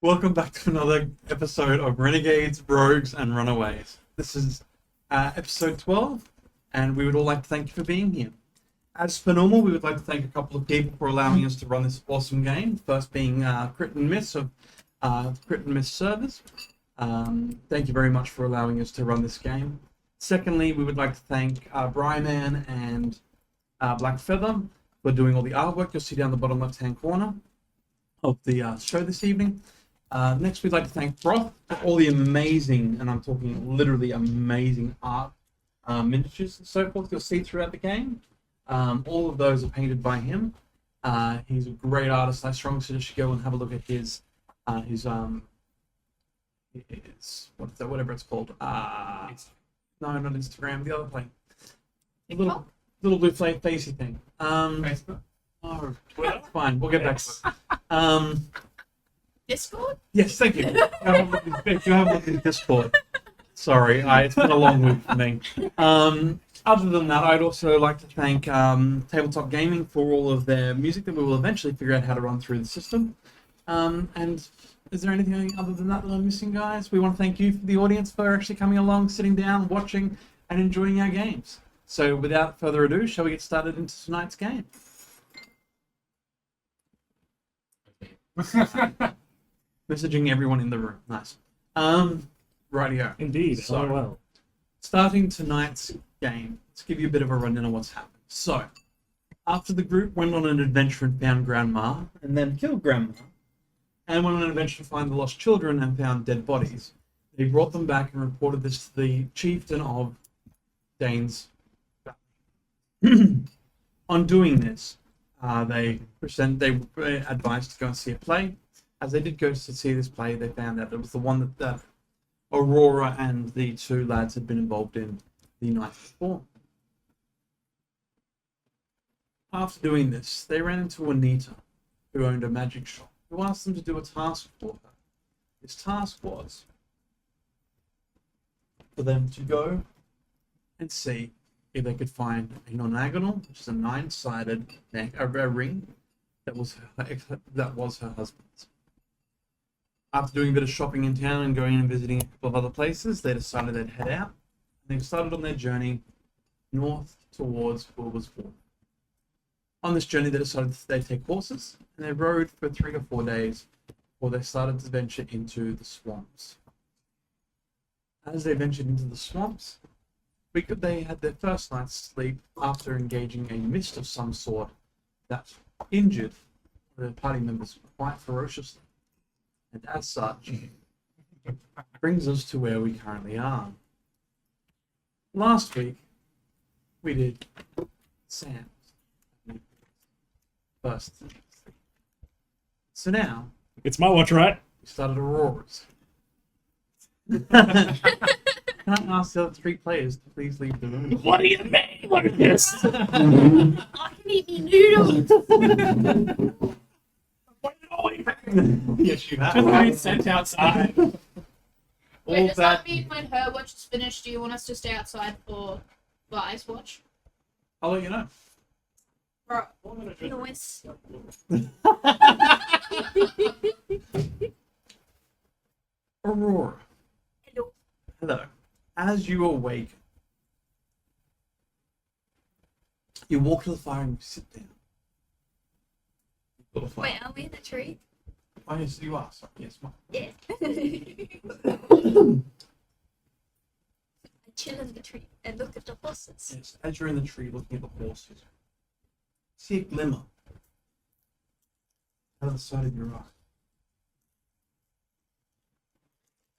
Welcome back to another episode of Renegades, Rogues, and Runaways. This is episode 12, and we would all like to thank you for being here. As per normal, we would like to thank a couple of people for allowing us to run this awesome game. First being Crit and Miss of Crit and Miss servers. Thank you very much for allowing us to run this game. Secondly, we would like to thank Bryman and Black Feather for doing all the artwork. You'll see down the bottom left-hand corner of the show this evening. Next, we'd like to thank Broth for all the amazing, and I'm talking literally amazing art, miniatures and so forth you'll see throughout the game. All of those are painted by him. He's a great artist. I strongly suggest you go and have a look at his whatever it's called. No, not Instagram. The other thing. Little blue facey thing. Facebook? Oh, well, fine. We'll get back to it. Discord? Yes, thank you. You have a look at Discord. Sorry, it's been a long week for me. Other than that, I'd also like to thank Tabletop Gaming for all of their music that we will eventually figure out how to run through the system. And is there anything other than that I'm missing, guys? We want to thank you, the audience, for actually coming along, sitting down, watching, and enjoying our games. So without further ado, shall we get started into tonight's game? Messaging everyone in the room. Nice. Rightio. Indeed. So, well. starting tonight's game, let's give you a bit of a rundown of what's happened. So, after the group went on an adventure and found Grandma, and then killed Grandma, and went on an adventure to find the lost children and found dead bodies, they brought them back and reported this to the chieftain of Dane's. On doing this, they advised to go and see a play. As they did go to see this play, they found out it was the one that Aurora and the two lads had been involved in the night before. After doing this, they ran into Anita, who owned a magic shop, who asked them to do a task for her. This task was for them to go and see if they could find a nonagonal, which is a nine-sided ring that was her husband's. After doing a bit of shopping in town and going and visiting a couple of other places, they decided they'd head out. And they started on their journey north towards Wilbur's Wharf. On this journey, they decided they'd take horses, and they rode for 3 or 4 days before they started to venture into the swamps. As they ventured into the swamps, they had their first night's sleep after engaging a mist of some sort that injured the party members quite ferociously. And as such, brings us to where we currently are. Last week, we did Sam's first. So now, It's my watch, right? we started Aurora's. Can I ask the other 3 players to please leave the room? What do you mean? What is this? I can eat me noodles! Yes, you have. Just being sent outside. Wait, does that mean when her watch is finished, do you want us to stay outside for Vi's watch? I'll let you know. Right. Noise. Aurora. Hello. Hello. As you awake, you walk to the fire and you sit down. You've got a fire. Wait, are we in the tree? Oh, yes, you are. Sorry. Yes, ma'am. Yeah. I chill in the tree and look at the horses. Yes. As you're in the tree looking at the horses, see a glimmer out of the side of your eye.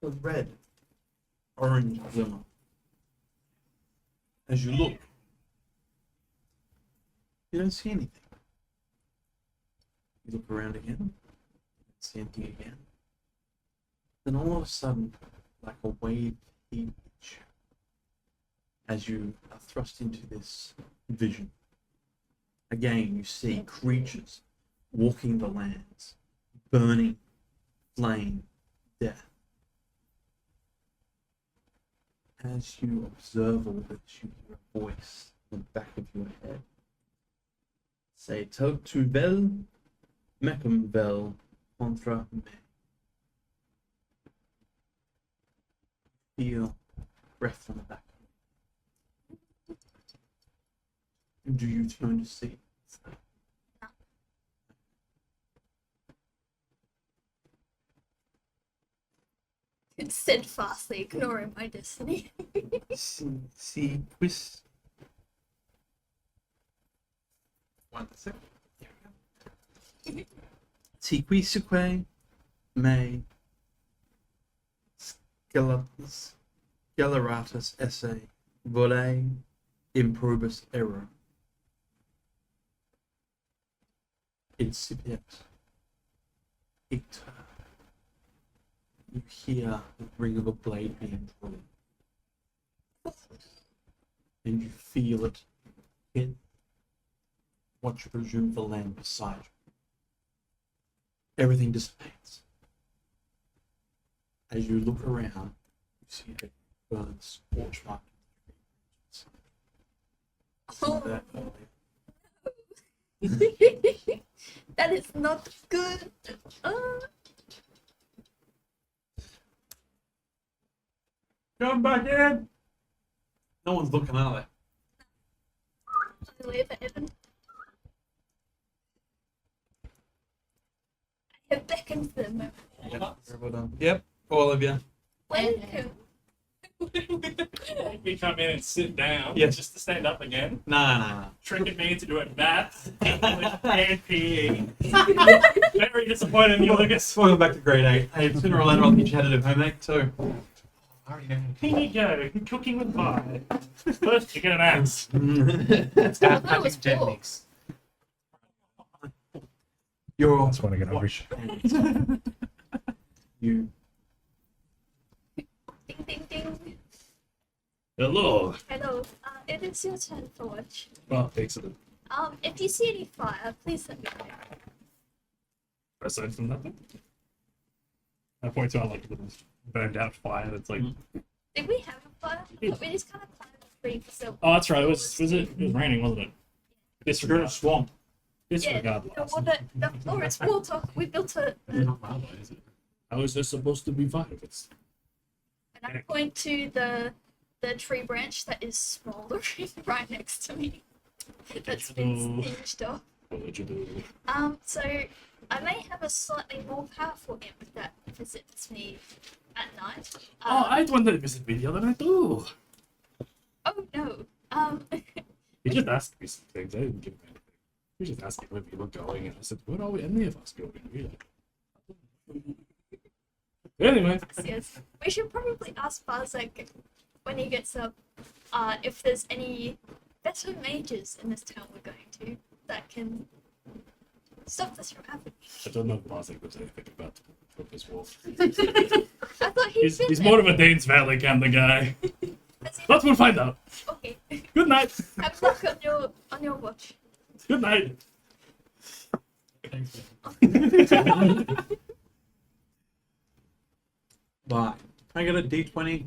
A red, orange glimmer. As you look, you don't see anything. You look around again, don't see anything again. Then all of a sudden, like a wave heaves as you are thrust into this vision. Again, you see creatures walking the lands, burning, flame, death. As you observe all this, you hear a voice in the back of your head say, "Tog tu vel, mecum vel contra me." feel breath from the back. And do you turn to see? Steadfastly ignoring my destiny. See, twist. 1 second. Si qui seque me sceleratus esse vole improbus error. Incipient icter. You hear the ring of a blade being drawn. And you feel it hit what you presume the land beside you. Everything dissipates. As you look around, you see a burned scorch mark. Oh. That is not good. Come back in. No one's looking, are Wait for Evan. I have beckoned them. they? Yep, all of you. Welcome. We come in and sit down. Yes. Just to stand up again. No. Tricking me into doing maths, English, and PE. Very disappointed in you, Lucas. Welcome back to grade 8. Hey, sooner or later I'll teach you how to do homework too. Here you go. Cooking with fire. First, you get an axe. I thought it was 4. You're all That's when I get hungry. you. Ding ding ding. Hello. Hello. It is your turn for watch. Well, excellent. If you see any fire, please let me know. Aside from nothing. I point to like a little burned out fire that's like. Did we have a fire? But we just kind of climbed the tree for Oh, that's right. It was raining, wasn't it? You're in a Disregard. swamp. Disregard the last. water. Oh, it's water. We built a. How is there supposed to be fire? It's And I point to the tree branch that is smaller right next to me. That's been singed off. what would you do? So I may have a slightly more powerful imp that visits me at night. Oh, I had one that visited me the other night too. Oh no. He just asked me some things. I didn't give him anything. He just asked me where we were going, and I said, "Where are we? Any of us going?" Really? Anyway, Yes. We should probably ask Barzak when he gets up, if there's any better mages in this town we're going to that can stop this from happening. I don't know if Barzik was anything about this wolf. I thought He's more of a Danes Valley kind of guy. But we'll find out. Okay. Good night. Have luck on your watch. Good night. Bye. Can I get a D20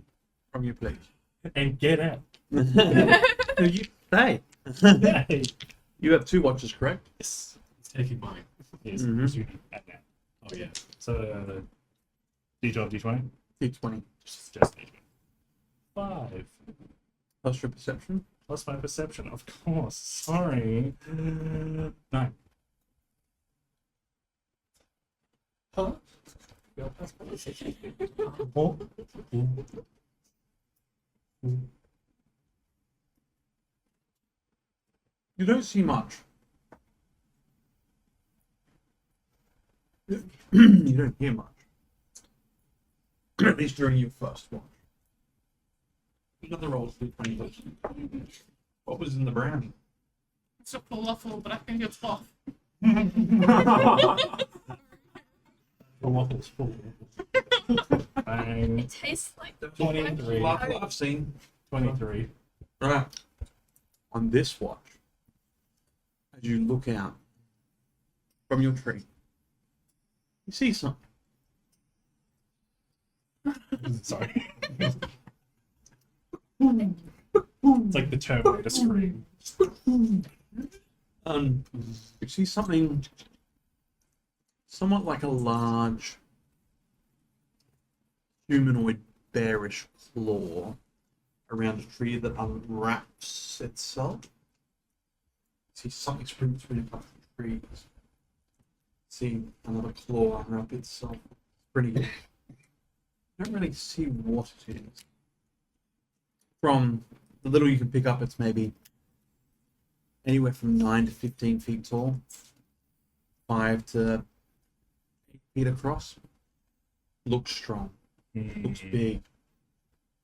from you, please? And get out. Hey, Hey. you have 2 watches, correct? Yes. It's taking mine. Yes. Mhm. Oh yeah. So D12, D20. D20 Just D20. 5 plus your perception. plus my perception, of course. Sorry. 9. Huh? You don't see much. You don't hear much. At least during your first watch. Another roll D20. What was in the brownie? It's a falafel, but I think it's off. The waffles full. Bang. It tastes like 23. I've seen. 23. Right. On this watch, as you look out from your tree, you see something. Sorry. It's like the Terminator scream. You see something somewhat like a large humanoid bearish claw around a tree that unwraps itself. See something spring between a couple of trees. See another claw unwrap itself. Pretty good. I don't really see what it is. From the little you can pick up, it's maybe anywhere from 9 to 15 feet tall, 5 to 8 feet across. Looks strong. Looks big.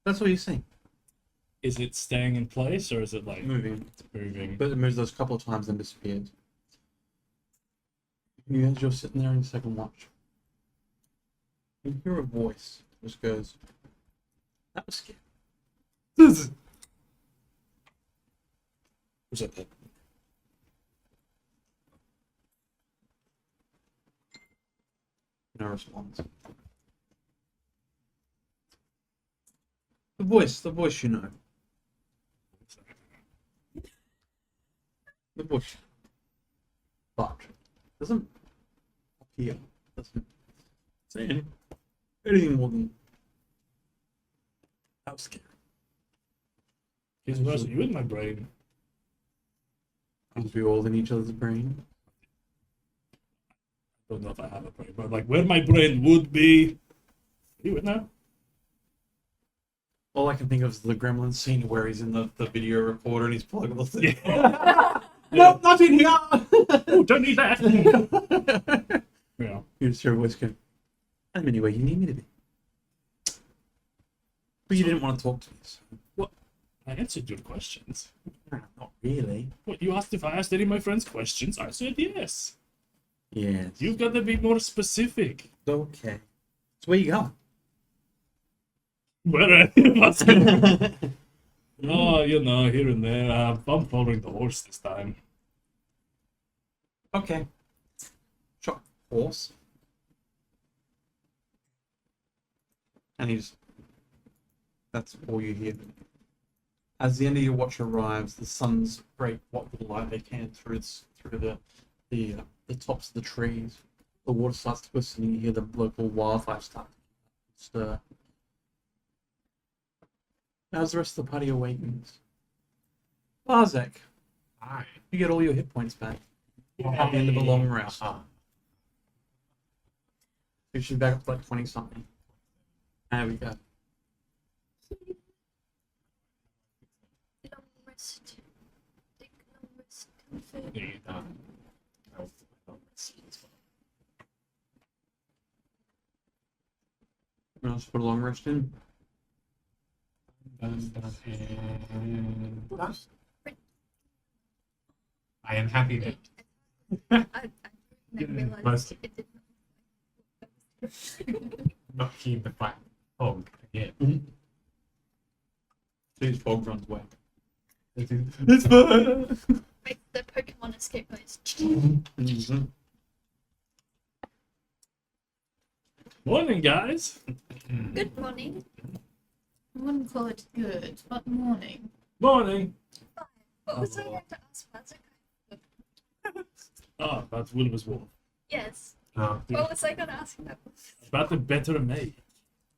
That's what you see. Is it staying in place or is it like Moving. moving? But it moves those couple of times and disappears. You guys, you're sitting there in second watch. You hear a voice. Just goes, that was scary. Who's that? No response. The voice you know. The voice. But doesn't appear. Doesn't say anything more than that was scary. He's worse than you in my brain. Because we all in each other's brain. Don't know if I have a brain, but like where my brain would be. Are you in there? All I can think of is the Gremlin scene where he's in the video recorder and he's plugging the thing. Yeah. No, not in here! Oh, don't need that. Yeah. You just hear a voice go, I'm anywhere you need me to be. But you didn't want to talk to me, so. I answered your questions. Not really. What, you asked if I asked any of my friends questions? I said yes. Yes. You've got to be more specific. Okay. So where you going? Where are you? Oh, you know, here and there. I'm following the horse this time. Okay. Shot horse. And he's. That's all you hear. As the end of your watch arrives, the suns break what little light they can through the tops of the trees. The water starts to glisten, and you hear the local wildlife start to stir. As the rest of the party awakens, Barzek, Hi. you get all your hit points back at the end of a long rest. You should back up to like 20 something. There we go. Long rest. Take long rest. Comfort. Yeah, You want us to put a long rest in? I am happy that I realized Mostly. it did I'm not keen to fight Hog again. Please, Fog runs away. It's fun. make the Pokemon escape noise. Morning, guys. Good morning. I wouldn't call it good, but morning. Morning. What was I going to ask Magic? Ah, that's Wilbur's Wolf. Yes. No, What was I going to ask him? About the better May.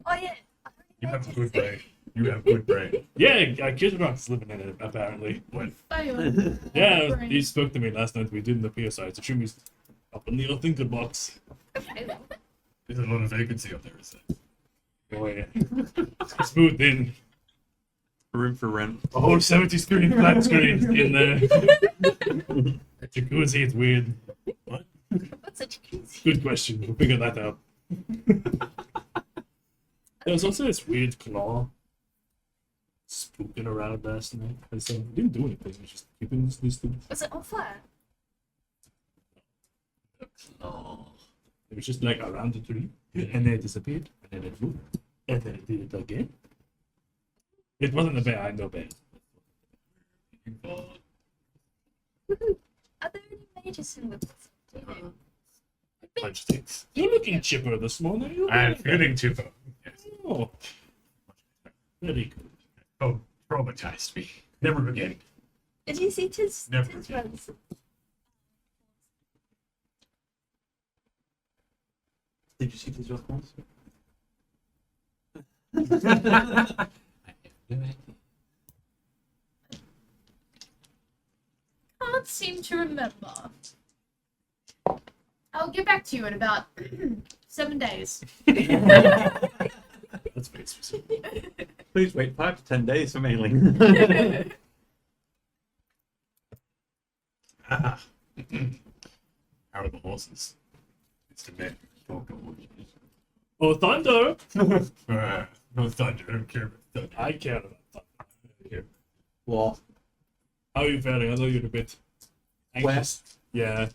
Oh yeah. you have a good brain. You have good brain. Yeah, Kidrock's living in it, apparently. What? Yeah, he spoke to me last night. We did in the PSI. I assume he's up in the thinker box. Okay. There's a lot of vacancy up there, is there? Oh, yeah. Smooth in. Room for rent. A whole 70 screen flat screen in there. A jacuzzi, it's weird. What's a jacuzzi? Good question. We'll figure that out. There was also this weird claw spooking around last night. I said, it didn't do anything. It was just keeping these things. Was it on fire? It was just like around the tree, and then it disappeared, and then it moved, and then it did it again. It wasn't a bear, I know bear. Are there any mages in with us? Do you know? Punch things. You're looking chipper this morning. You're I'm very feeling chipper. Yes. Oh, very good. Oh, traumatized me. Never again. Did you see Tis Never. Rose? Did you see his response? Can't seem to remember. I'll get back to you in about 7 days. That's very specific. Please wait 5 to 10 days for mailing. Ah. How are the horses? It's the men. Oh, thunder! No thunder. I don't care about thunder. I care about thunder. Here. What? How are you feeling? I know you're a bit anxious. Yeah,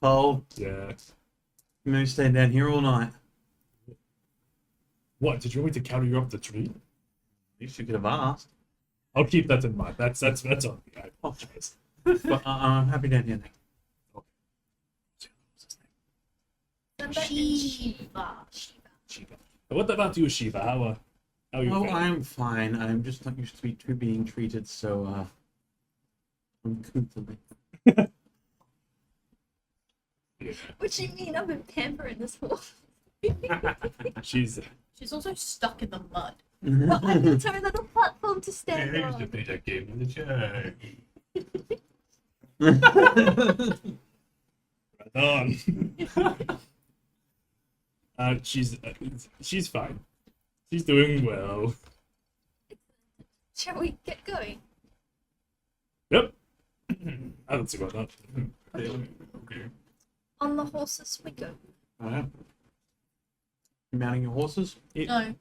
Cold? yeah. You may stay down here all night. What? Did you want me to carry you up the tree? At least you could have asked. I'll keep that in mind. That's on me. I apologize. But I'm happy down here. Shiva. Shiva. What about you, Shiva? How are you Oh, feeling? I'm fine. I'm just not used to being treated so uncouthly. Yeah. What do you mean? I've been pampering this horse. She's She's also stuck in the mud. But I need her a little platform to stand Here's the on. bit I gave me the check. right on. She's fine. She's doing well. Shall we get going? Yep. I don't see why not. Okay. On the horses we go. Alright. You mounting your horses? No.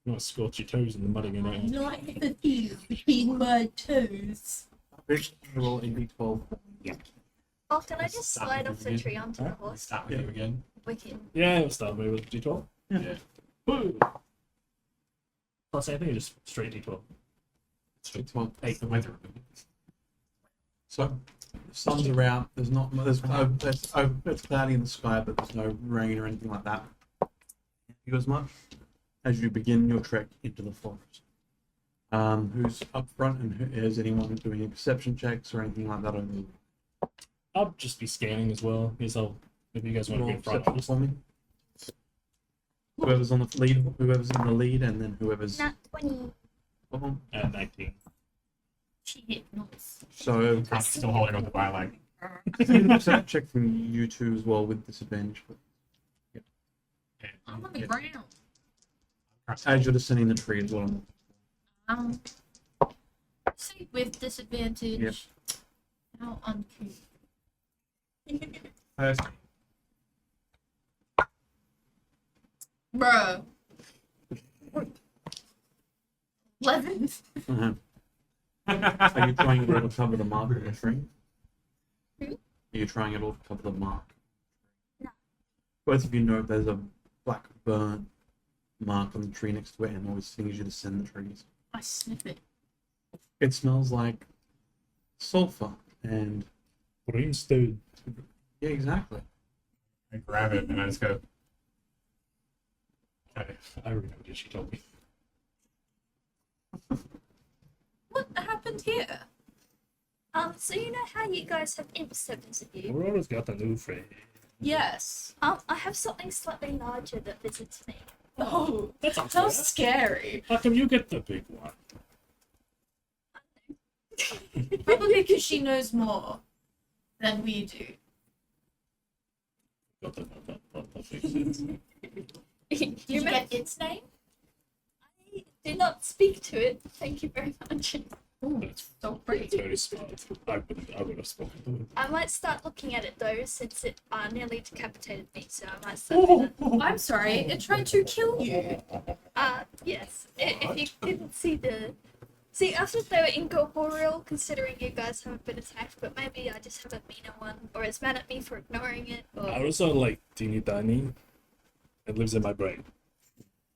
You want to scorch your toes in the mud again, don't you? Like the thing between my toes. Bitch, roll a d12. Oh, can I just slide off the tree onto the Let's horse? start with you again. Wicked. Yeah, we'll start with D12. Yeah. Woo! Plus anything or just straight D12? D12. Hey, the weather. So, the sun's are out. There's not. It's cloudy in the sky, but there's no rain or anything like that. You as much as you begin your trek into the forest. Who's up front, and is anyone doing any perception checks or anything like that over the I'll just be scanning as well. If you guys want to roll be in front, perception just for me? Whoever's on the lead, whoever's in the lead, and then whoever's Nat 20. at 19. She hit nice. So I'm still holding on the byline. perception check from you two as well with disadvantage. I'm on the ground. As you're descending the tree as well. See, with disadvantage. Yep. How uncouth. First, Bro. 11. Uh-huh. Are you trying it all to cover the mark of the tree? Hmm? Are you trying it all to cover the mark? No. Both of you know there's a black burn mark on the tree next to it, and always things you descend the trees. I sniff it. It smells like sulfur, and Brimstone. yeah, exactly. I grab it and I just go. Okay. I remember what she told me. What happened here? So you know how you guys have imps that visit you? Aurora's got a new friend. Yes. I have something slightly larger that visits me. Oh, That's not how fair. scary. How come you get the big one? Probably because she knows more than we do. That makes sense. You Did you remember? get its name? I did not speak to it. Thank you very much. Oh, That's so pretty. It's very smart. I would have spoken to it. I might start looking at it though, since it nearly decapitated me. So I might start. Doing that. I'm sorry, it tried to kill you. Yes. If you didn't see the. See, I thought they were incorporeal, considering you guys haven't been attacked, but maybe I just have a meaner one, or it's mad at me for ignoring it, I or. also like teeny tiny. It lives in my brain.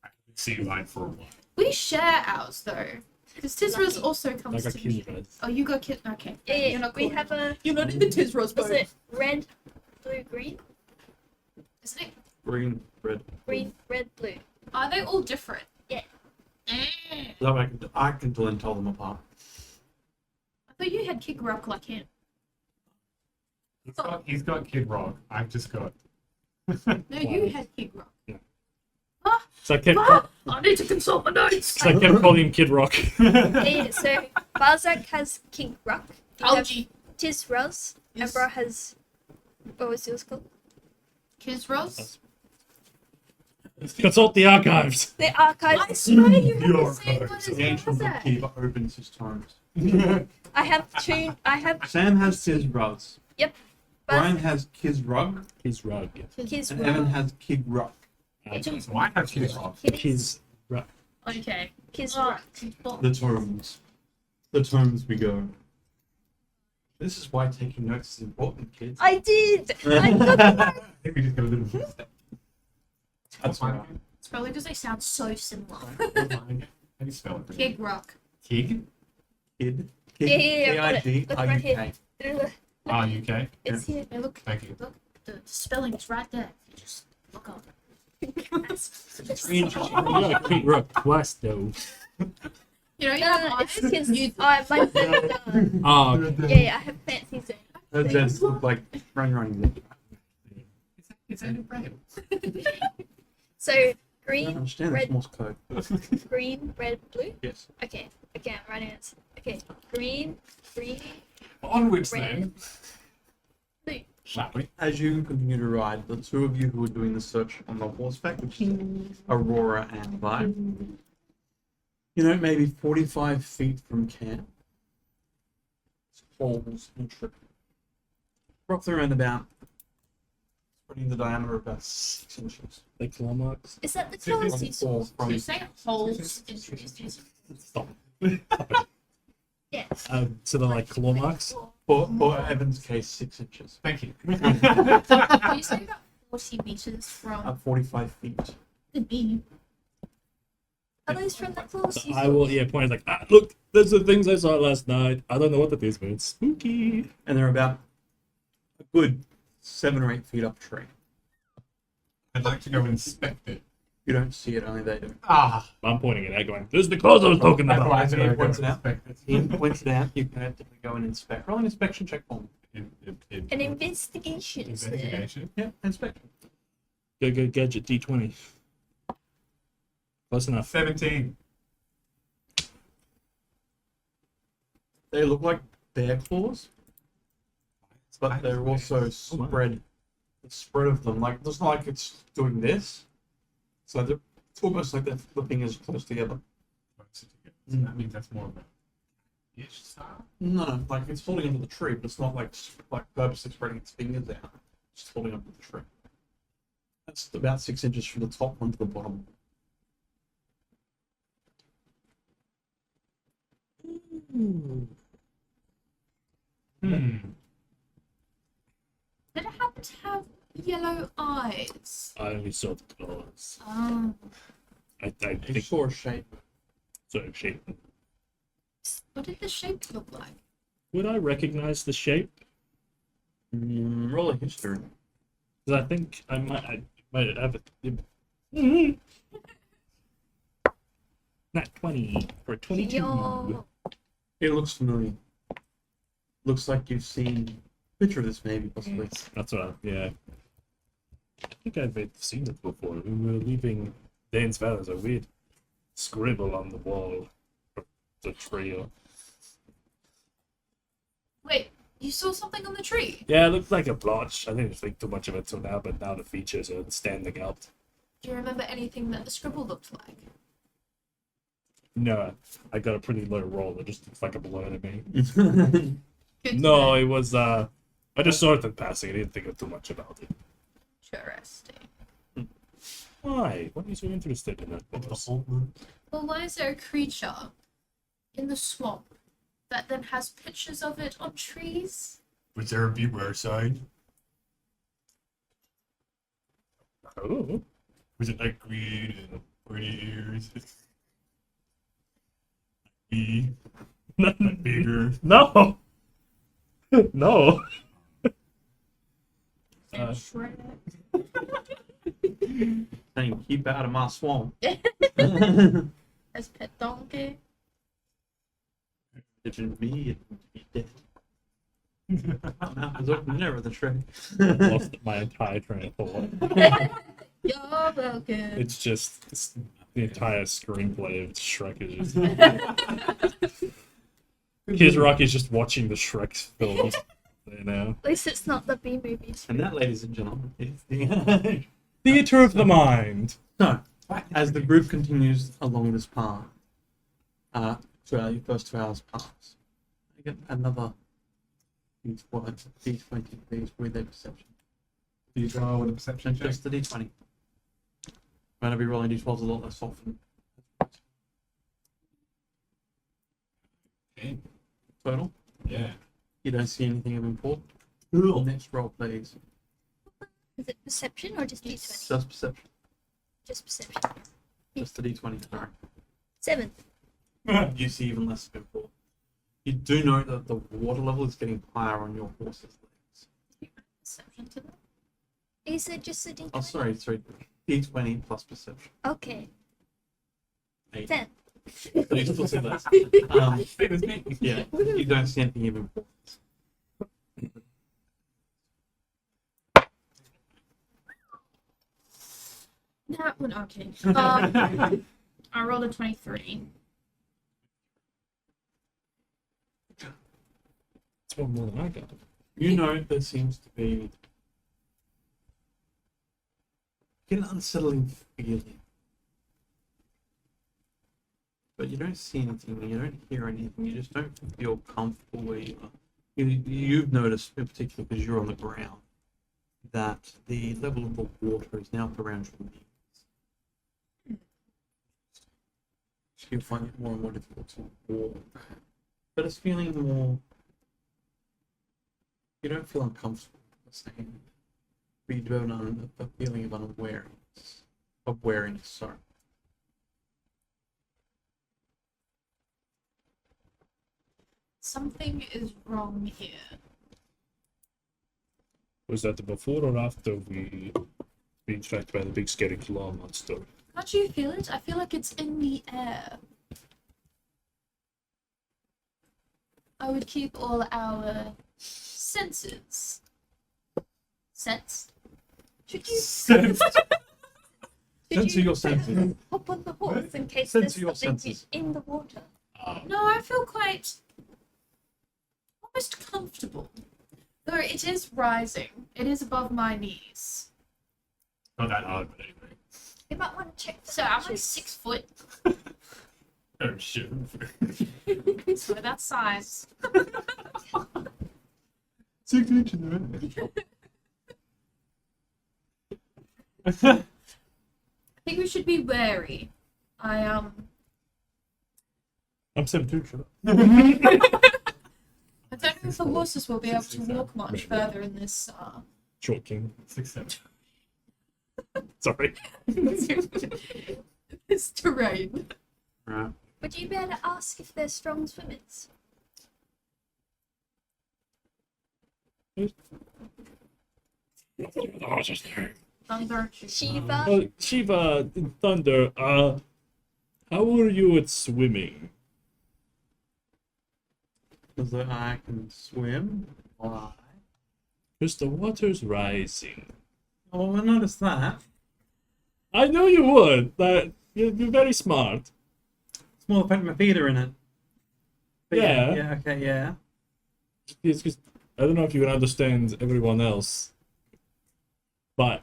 I can see mine for a while. We share ours though. Because Tizra's Lucky. also I comes got to me. kids. Oh, you got kid. Okay. Yeah, You're not we cool. have a. You're not in the Tizra's Was boat. it red, blue, green? Isn't it? Green, red. Green, red, blue. Are they all different? Yeah. So I can then tell them apart. I thought you had Kid Rock like him. He's got Kid Rock. I've just got. No, you had Kid Rock. Yeah. Ah, So I kept, I need to consult my notes. so I kept calling him Kid Rock. Yeah, so Balzac has King Ruck. You have Algae. Tis Ruz. Yes. Embra has. What was yours called? Kiz Rose. Consult the archives. The archive. I swear you have Your the same one cards. as The ancient Balzac. bookkeeper opens his tomes. I have two. I have Sam has Tiz Ruz. Brian has Kiz Rug. His rug. Tis And Evan Rug. has Kid Rock. So I have kids off. His rug. Okay. Kiz Oh, Ruck. The tomes. The tomes we go. This is why taking notes is important, kids. I did. I got the I think we just got a little mistake. That's all right. It's probably because they sound so similar. How do you spell it? Kid Rock. Kig? Kid. Yeah, I got it. K-I-D Look right here. R-U-K. Ah, UK. It's here. Hey, look. Thank you. Look. The spelling is right there. You just look up. You got a Kid Rock twice though. You know, you No, have no, it's eyes. Kiz. You, Oh, my Oh, yeah, I have fancy things. Her dents look like running. It's only braille. So I don't green, understand red. this Morse code. green, red, blue. Yes. Okay. Again, writing it. Okay. Green, green, Onwards red, then. blue. Shall we? As you continue to ride, the two of you who are doing the search on the horseback, which is Aurora and Vi, you know, maybe 45 feet from camp, holes and trip. Roughly around about, spreading the diameter of about 6 inches. like claw marks. Is that the So colours it's you Or saw? you from say holes in trees. Stop. Yeah. So they're like claw marks. for Evan's case, 6 inches. Thank you. You say about 40 meters from 45 feet. the beam. Are those from the claws So you I saw? will, yeah, point like, look, there's the things I saw last night. I don't know what that is, but it's spooky. And they're about a good 7 or 8 feet up tree. I'd like to go inspect it. You don't see it, only they do. Ah. I'm pointing it out, going, there's the claws I was talking That's about. why I said He I'd go points it out. inspect it. He points it out, you can actively go and inspect. Roll an inspection check for me. An investigation. sir. Investigation. Yeah, inspection. Go gadget D20. Close enough. 17. They look like bear claws, but they're also spread. The spread of them, like it's not like it's doing this. So they're, it's almost like they're flipping as close together. So that means that's more of a ish style. No, like it's holding onto the tree, but it's not like purposely spreading its fingers out. It's just holding onto the tree. That's about 6 inches from the top one to the bottom. Hmm. Did it happen to have yellow eyes? I only saw the claws. Oh. I You think saw a shape. sort of shape. What did the shape look like? Would I recognize the shape? Roll a history. Because I think I might have it. Not 20 for a 22. Yo. It looks familiar. Looks like you've seen a picture of this, maybe, possibly. That's what yeah. I think I've seen it before. We were leaving Dane's Valley. There's a weird scribble on the wall of the trail. Wait, you saw something on the tree? Yeah, it looked like a blotch. I didn't think too much of it till now, but now the features are standing out. Do you remember anything that the scribble looked like? No, I got a pretty low roll. It just looks like a blur to me. Good to No, know. it was I just saw it in passing. I didn't think too much about it. Interesting. Why? Why are you so interested in that? Well, why is there a creature in the swamp that then has pictures of it on trees? Was there a beware sign? Oh, Was it like green and pretty ears? E, like bigger. no, no. And Uh, Shrek. Saying, keep out of my swamp. As pet donkey. If it be, it be dead. I was open never the tree. Lost my entire train of thought. You're welcome. It's the entire screenplay of Shrek is just. Kid Rock is just watching the Shrek films there now. At least it's not the B movies. And that, ladies and gentlemen, is the Theater of the mind. no. As the group continues along this path, throughout your first 2 hours pass, you get another D20, please, with their perception. These are with a perception check. Just the D20. I'm going to be rolling D12s a lot less often. Okay. Total. Yeah. You don't see anything of importance. Next roll, please. Is it perception or just D20? Just perception. Just perception. Just the D20. Sorry. 7. You see even less of importance. You do know that the water level is getting higher on your horse's legs. Perception to that. Is it just a D20? Oh, sorry. D20 plus perception. Okay. 8. 10. So you still see less. Same as me. Yeah, you don't see anything of importance. No, well, okay. I rolled a 23. That's one more than I got. You know there seems to be an unsettling feeling. But you don't see anything, you don't hear anything, you just don't feel comfortable where you are. You've noticed, in particular because you're on the ground, that the level of the water is now up around your knees. So you'll find it more and more difficult to walk. But it's feeling more. You don't feel uncomfortable, saying, but you do have a feeling of unawareness. Of wariness, sorry. Something is wrong here. Was that the before or after we being tracked by the big scary claw monster? Can't you feel it? I feel like it's in the air. I would keep all our senses. Sense? Should you Sense. should Censor your senses. hop on the horse in case Censor there's your something senses. in the water? No, I feel quite almost comfortable. Though it is rising. It is above my knees. Not that hard, but anyway. You might want to check. So I'm like 6 foot. Oh shit. So that size. 6 inches, I think we should be wary. I'm 7'2", shut up. I don't know if the horses will be able to walk much further in this Short king. 6'7". Sorry. this terrain. Right. Would you be able to ask if they're strong swimmers? Thunder. Shiva? Shiva, Thunder, how are you at swimming? Because I can swim. Why? Because the water's rising. Oh, I noticed that. I know you would, but you're very smart. It's more the fact my feet are in it. But Yeah. Yeah, okay, yeah. It's just, I don't know if you can understand everyone else, but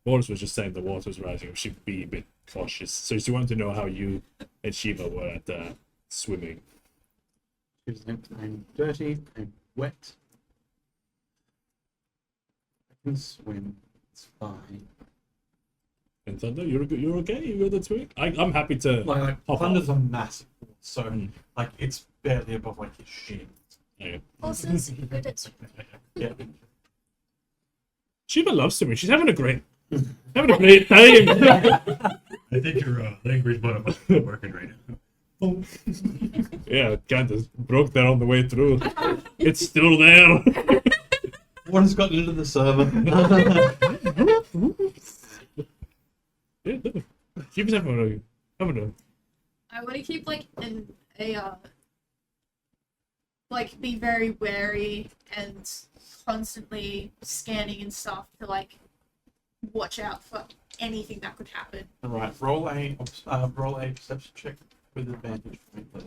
Boris was just saying the water's rising. We should be a bit cautious. So she wanted to know how you and Shiva were at swimming. I'm dirty, I'm wet. I can swim. It's fine. And Thunder, you're okay? You good at swimming? I'm happy to. Like Hop Thunder's off. a massive horse, so like it's barely above like his shin. Yeah. Horses good at swimming. Yeah. Shiva loves swimming. She's having a great time. I think your language bottom is not working right now. Yeah, it kind of broke there on the way through. It's still there. What has gotten into the server? Yeah, no. Shiva's having a I want to keep like like be very wary and constantly scanning and stuff to like watch out for anything that could happen. All right, roll a perception check with advantage for me, please.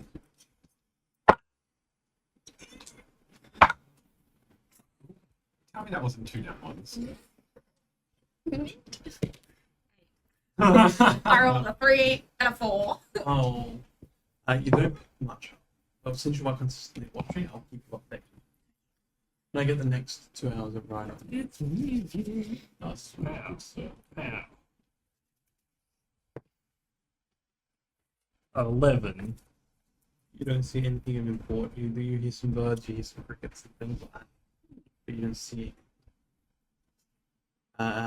Tell me that wasn't 2 down ones. I rolled a 3 and a 4. Oh, you don't pick much up. But since you are consistently watching, I'll keep you updated. And I get the next 2 hours of ride on. It's me. That's now, so. Now. 11. You don't see anything of import. You hear some birds, you hear some crickets and things like that. But you don't see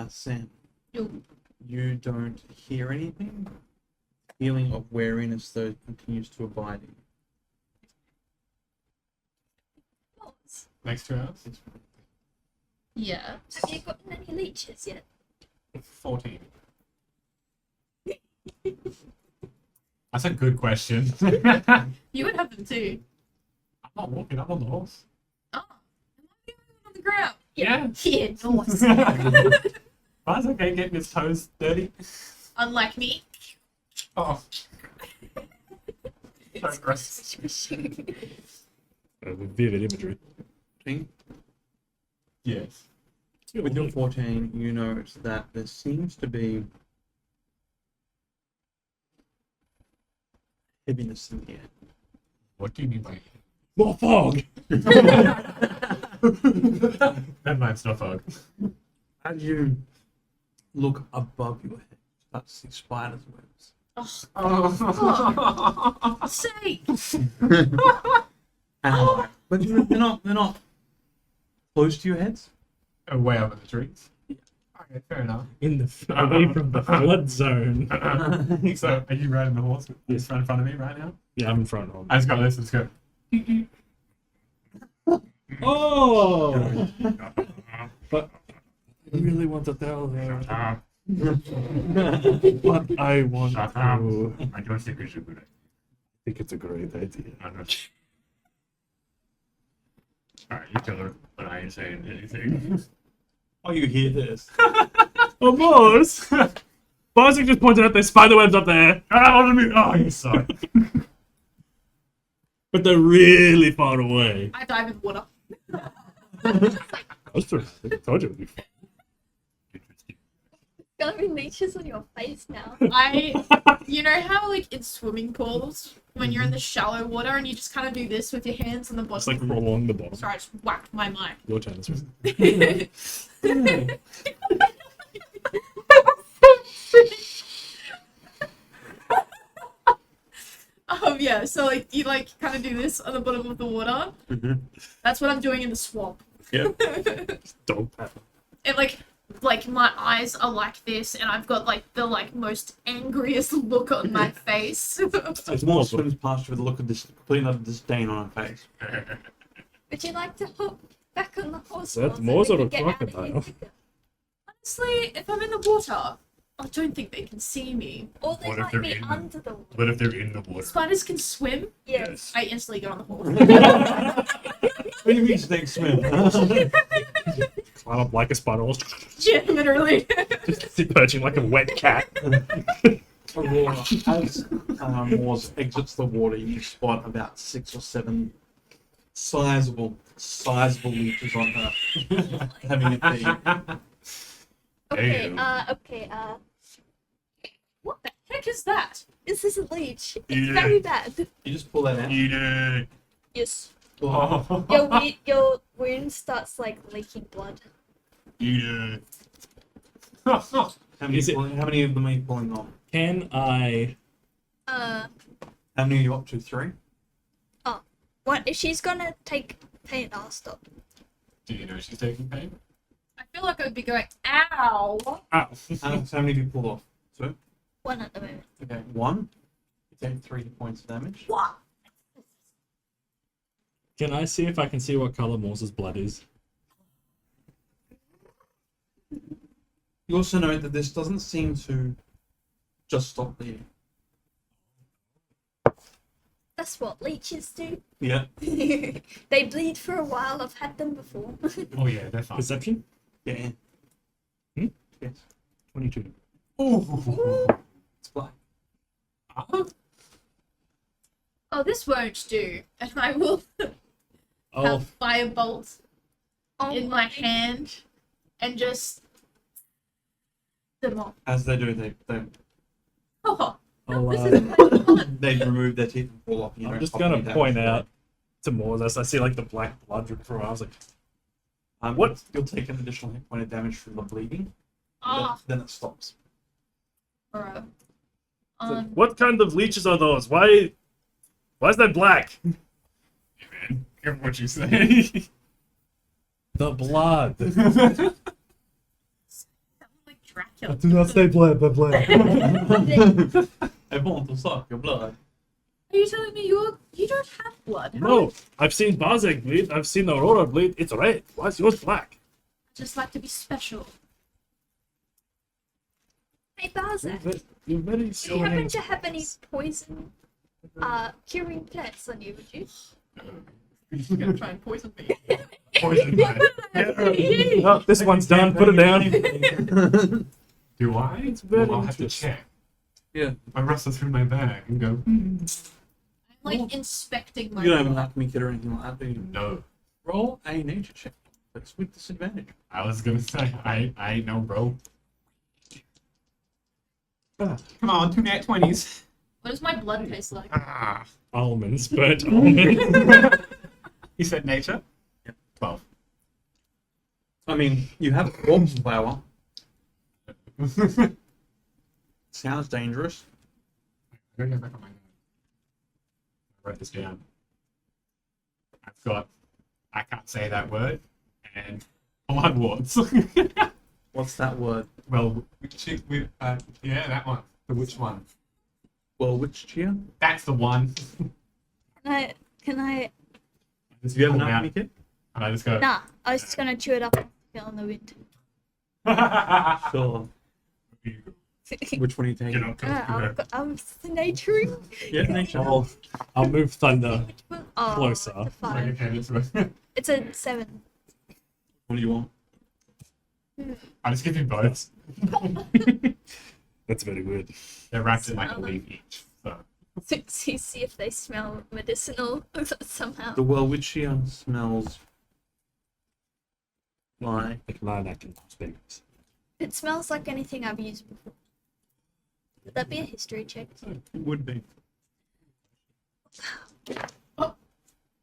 Sam. No. You don't hear anything. Feeling of wariness though continues to abide in you. Next 2 hours? It's Yeah. Have you gotten any leeches yet? 14. That's a good question. You would have them too. I'm not walking up on the horse. Oh. Am I the only one on the ground? Yeah. Yeah, nice. Mine's okay getting his toes dirty. Unlike me. Oh. So gross. Vivid imagery. Thing. Yes. With your 14, you notice that there seems to be heaviness in the air. What do you mean by More fog! that man's not fog. As you look above your head, you start to see spiders' webs. Oh. Say. And but they're not close to your heads. Way up in the trees. Okay, fair enough. In the away from the flood zone. So, are you riding the horse that's right in front of me right now? Yeah, I'm in front of him. I just got this. Let's go. Oh! But I really want to tell her Shut what I want up. to. I don't think we should do that. I think it's a great idea. Alright, you tell her, but I ain't saying anything. Oh, you hear this? Of course! Barzik just pointed out there's spiderwebs up there, Oh, you suck. but they're really far away. I dive in water. I was dramatic. I told you it would be fun. Gonna be leeches on your face now. You know how like in swimming pools when you're in the shallow water and you just kind of do this with your hands on the It's bottom. like along the bottom. Sorry, I just whacked my mic. Your turn. This was- Yeah, so like you like kind of do this on the bottom of the water. That's what I'm doing in the swamp. Yep. Dog pepper. And like my eyes are like this, and I've got like the like most angriest look on my face. It's more swims past you with a look of this complete utter disdain on her face. Would you like to hop back on the horse? That's more more so sort we of can get out of crocodile. here? Honestly, if I'm in the water, I don't think they can see me. Or they What if might they're be in the- under the water. What if they're in the water? Spiders can swim. Yes. I instantly get on the horse. What do you mean snake swim? Climb up like a spider. Yeah, literally. Just sit perching like a wet cat. Aurora, as Moors exits the water, you spot about 6 or 7 sizable leeches on her, having a feed. Okay, Damn. What the heck is that? this is a leech. It's Yeah. very bad. You just pull that out. Eat it. Yes. Oh. Your wound starts like leaking blood. Eat it. How many, Is it- how many of them are you pulling on? Can I? Uh, How many are you up to? 3? what if she's gonna take pain? I'll stop. Do you know she's taking pain? I feel like I'd be going, ow. Ow. So how many do you pull off? 2? One at the moment. Okay, 1. You take 3 points of damage. What? Can I see if I can see what color Morse's blood is? You also note that this doesn't seem to just stop bleeding. That's what leeches do. Yeah. They bleed for a while. I've had them before. Oh yeah, they're fine. Perception? Yeah. Hmm? Yes. 22. Ooh. It's black. Oh, this won't do. And I will Oh, have firebolt Oh in my hand and just them off. As they do, Oh, I'll, this is quite fun. they remove their teeth and fall off. You I'm don't just pop gonna any damage point for it. out to Mortis. I see like the black blood drip from. I was like, What? You'll take an additional hit point of damage from the bleeding. Ah, Then it stops. bro. what kind of leeches are those? Why is that black? Man, careful what you say. The blood. Like Dracula. Do not say blood, but blood. I want to suck your blood. Are you telling me you don't have blood? How No, I've seen Bazek bleed. I've seen Aurora bleed. It's red. Why is yours black? I just like to be special. Hey, Barzak, You're very do you so happen to have any poison curing plants on you, would you? You're gonna try and poison me. Poison man. Oh, this one's done. Put it down. Do I? It's very Well, I'll have to interesting. check. Yeah. I rustle through my bag and go, I'm like inspecting my You don't have an blood. alchemy kit or anything like that, do you? no. Roll a nature check. But it's with disadvantage. I was gonna say, I ain't no bro. Come on, 2 nat 20s. What does my blood taste like? Ah. Almonds, burnt almonds. You said nature? Yep. 12. I mean, you have corpse flower. Sounds dangerous. I don't go back on my note. I wrote this down. I've got, I can't say that word, and bloodwarts. What's that word? Well, yeah, that one. The which one? Well, which cheer? That's the one. Can I? Just Do you have an pull 'em alchemy out, kit? and I just go. Nah, I was just gonna chew it up and stick it on the wind. Sure. Which one are you taking? Get up, go. I'm naturing. Yeah, nature. I'll move Thunder. Oh, Closer. It's a, 5. Okay, that's right. It's a 7. What do you want? I'll just give you both. That's very good. They're wrapped in like a leaf each. So. See if they smell medicinal somehow. The Welwitchia smells like Like lilac and berries. It smells like anything I've used before. Would that be a history check? it would be.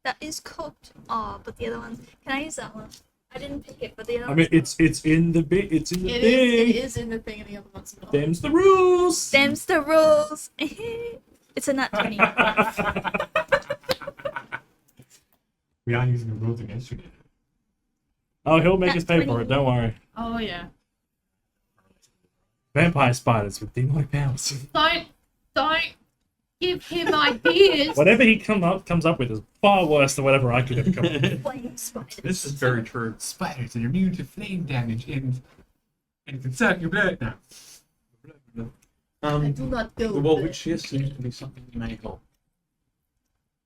That is cooked. Oh, but the other one. Can I use that one? I didn't pick it, but the other I one. mean, it's in the bit. It's in the It thing. is in the thing and the other one's not. Them's the rules. Them's the rules. It's a nat 20. We are using the rules against you. Oh, he'll make us That's pay for it. Don't worry. Oh yeah. Vampire spiders with demonic powers. Don't give him ideas. Whatever he comes up with is far worse than whatever I could ever come up with. Flame spiders. This is very true. Spiders are immune to flame damage and can suck your blood now. I do not The do Welwitchia seems to be something you may help.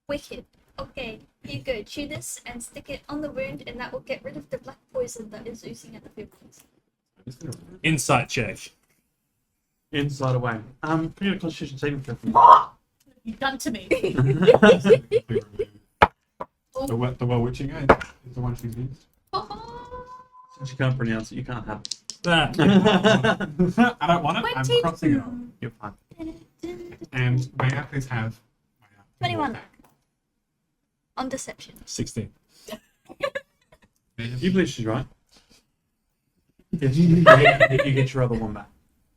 Wicked. Okay, here you go. Chew this and stick it on the wound, and that will get rid of the black poison that is oozing at the pupils. Insight check. Inside away. You get a constitution saving throw from You've done to me. The well-witching is the one she's used. Since you can't pronounce it, you can't have it. That. I don't want it. I'm crossing it off. You're fine. And may I please have my 21. On deception. 16. You believe she's right. Yes, you get your other one back.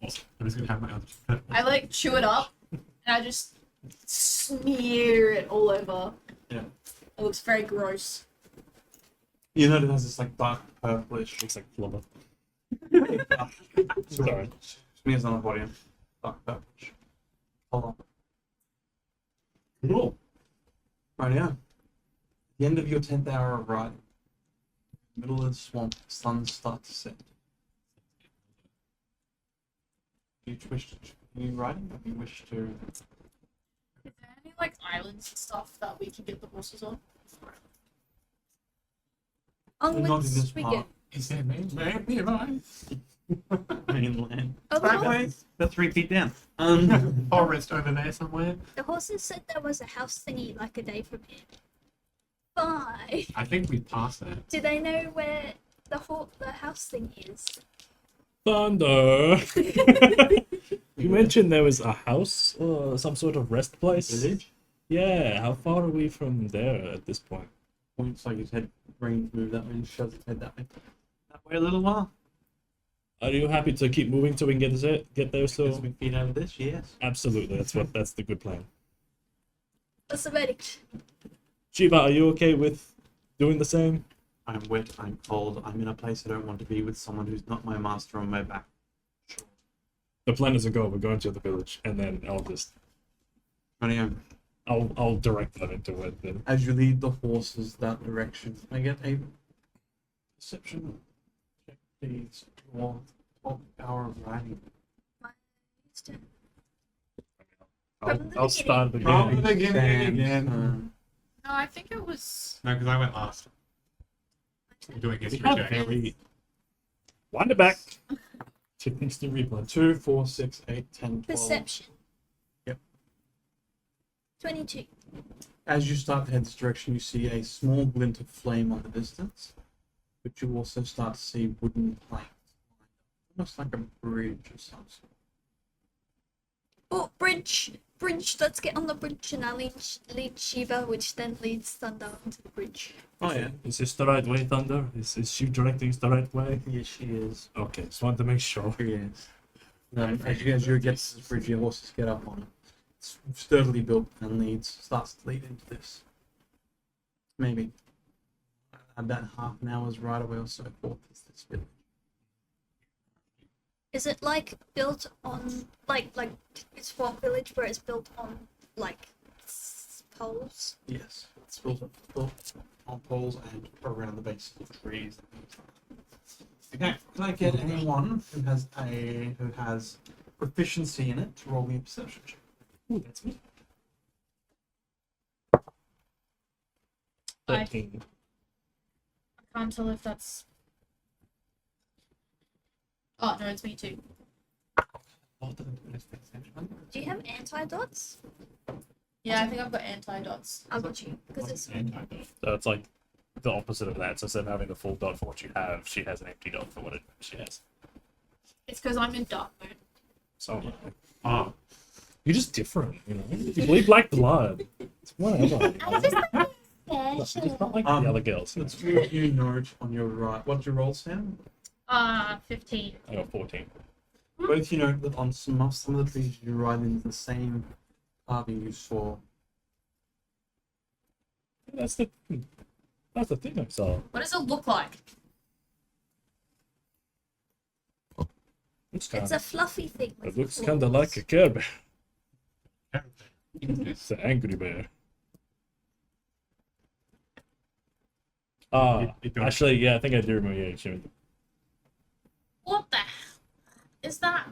Awesome. I'm just gonna have my other. I like chew it up and I just smear it all over. Yeah. It looks very gross. You know it has this like dark purplish. Looks like flubber. Sorry. Smears on the body. Dark purplish. Hold on. Cool. Right now. The end of your 10th hour of riding. Middle of the swamp, sun starts to set. Do you wish to continue riding, or do you wish to? Is there any like islands and stuff that we can get the horses on? Not in this Onwards we part. go. Is there man nearby? Mainland. that way. They're 3 feet down. Forest over there somewhere. The horses said there was a house thingy like a day from here. Bye. I think we passed that. Do they know where the house thingy is? Thunder. You mentioned there was a house or some sort of rest place. Village. Yeah, how far are we from there at this point? Points like his head, brains move that way and shoves his head that way. That way a little while. Are you happy to keep moving so we can get there? As So we feed out of this, yes. absolutely, that's the good plan. What's the verdict? Shiva, are you okay with doing the same? I'm wet, I'm cold, I'm in a place I don't want to be with someone who's not my master on my back. The plan is to go. We're going to the village, and then I'll direct them into it. Then As you lead the horses that direction, I get a perception check, please. Your top power of riding. I'll start From again. the beginning Sam's again. turn. No, I think it was. No, because I went last. We're doing We history have check. very wind it back. Check instant replay. 2, 4, 6, 8, 10, 12. Perception. Yep. 22. As you start to head this direction, you see a small glint of flame on the distance, but you also start to see wooden planks, almost like a bridge of some sort. Oh, bridge! Bridge! Let's get on the bridge and I'll lead Shiva, which then leads Thunder onto the bridge. Oh yeah, Is this the right way, Thunder? Is she directing us the right way? yes she is. Okay, just wanted to make sure. She is. As you get to this bridge, your horses get up on it. It's sturdily built and starts to lead into this. Maybe about half an hour's ride away or so forth is this village. Is it like built on like it's Swamp Village where it's built on like poles? Yes, it's built on poles and around the base of the trees. Okay, can I get anyone who has proficiency in it to roll me a perception check? Ooh, that's me. I 13. can't tell if that's. Oh no, it's me too. Do you have anti-dots? Yeah, I think I've got anti-dots. I'll got you because it's So it's like the opposite of that. So instead of having the full dot for what you have, she has an empty dot for what she has. It's because I'm in dark mode. So Oh, you're just different, you know. You bleed black blood. It's whatever. Just not like the other girls. Let's you note on your right. What's your roll, Sam? 15. I got 14. Both you note that on some of the trees you ride into the same carving you saw. That's the thing I saw. What does it look like? It's a fluffy thing. It with looks claws. kind of like a Care Bear. everything. It's an angry bear. Ah, You don't- actually, yeah, I think I do remember. Yeah, Jimmy. What the is that?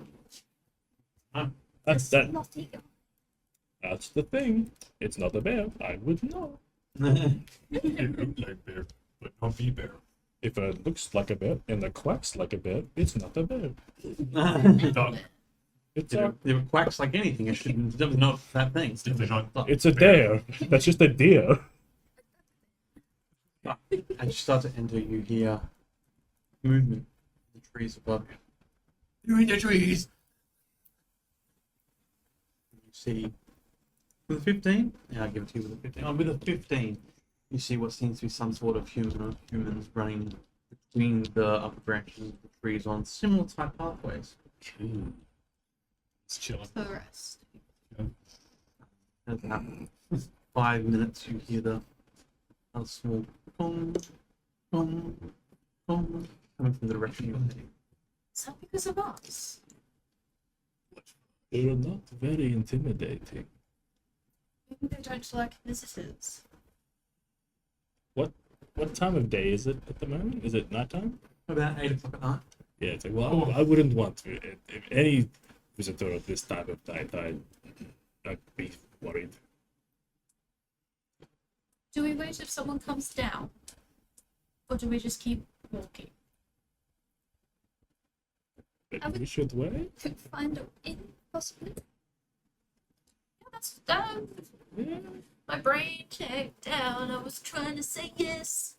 That's that. Not eagle. That's the thing. It's not a bear. I would know. It looks like bear, but not be bear. If it looks like a bear and it quacks like a bear, it's not a bear. Dog. It's If a it quacks like anything, it shouldn't. It's not that thing. It's definitely not. it's a dare. That's just a deer. As you start to enter, you hear movement in the trees above you. You're in the trees. You see, with a 15, yeah, I'll give it to you with a 15. Oh, with a 15, you see what seems to be some sort of humans running between the upper branches of the trees on similar type pathways. It's chilling. The rest. At about 5 minutes, you hear a small gong, gong, gong coming from the direction you're heading. Is that because of us? They're not very intimidating. Maybe they don't like visitors. What time of day is it at the moment? Is it nighttime? About 8 o'clock at night. Yeah, it's like, well, I wouldn't want to. If any visitor at this time of night, I'd be worried. Do we wait if someone comes down? Or do we just keep walking? Maybe we should wait. Could find a inn, possibly. Yeah, that's my brain checked down. I was trying to say yes.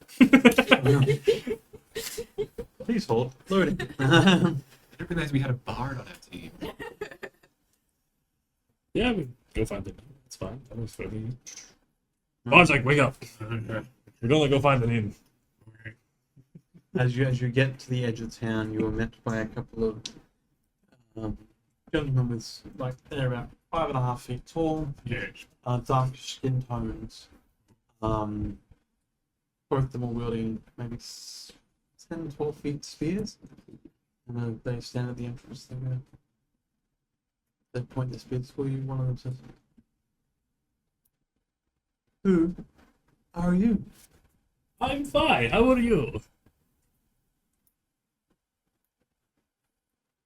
Please hold. Loading. I didn't realize we had a bard on our team. Yeah, we go find it. It's fine. That was for me. Bartek, wake up. We're gonna go find an inn. As you get to the edge of town, you are met by a couple of gentlemen with like they're about 5.5 feet tall, Yeah. dark skin tones. Both of them are wielding maybe 10, 12 feet spears, and they stand at the entrance. They point their spears for you. One of them says, "Who are you?" I'm fine. How are you?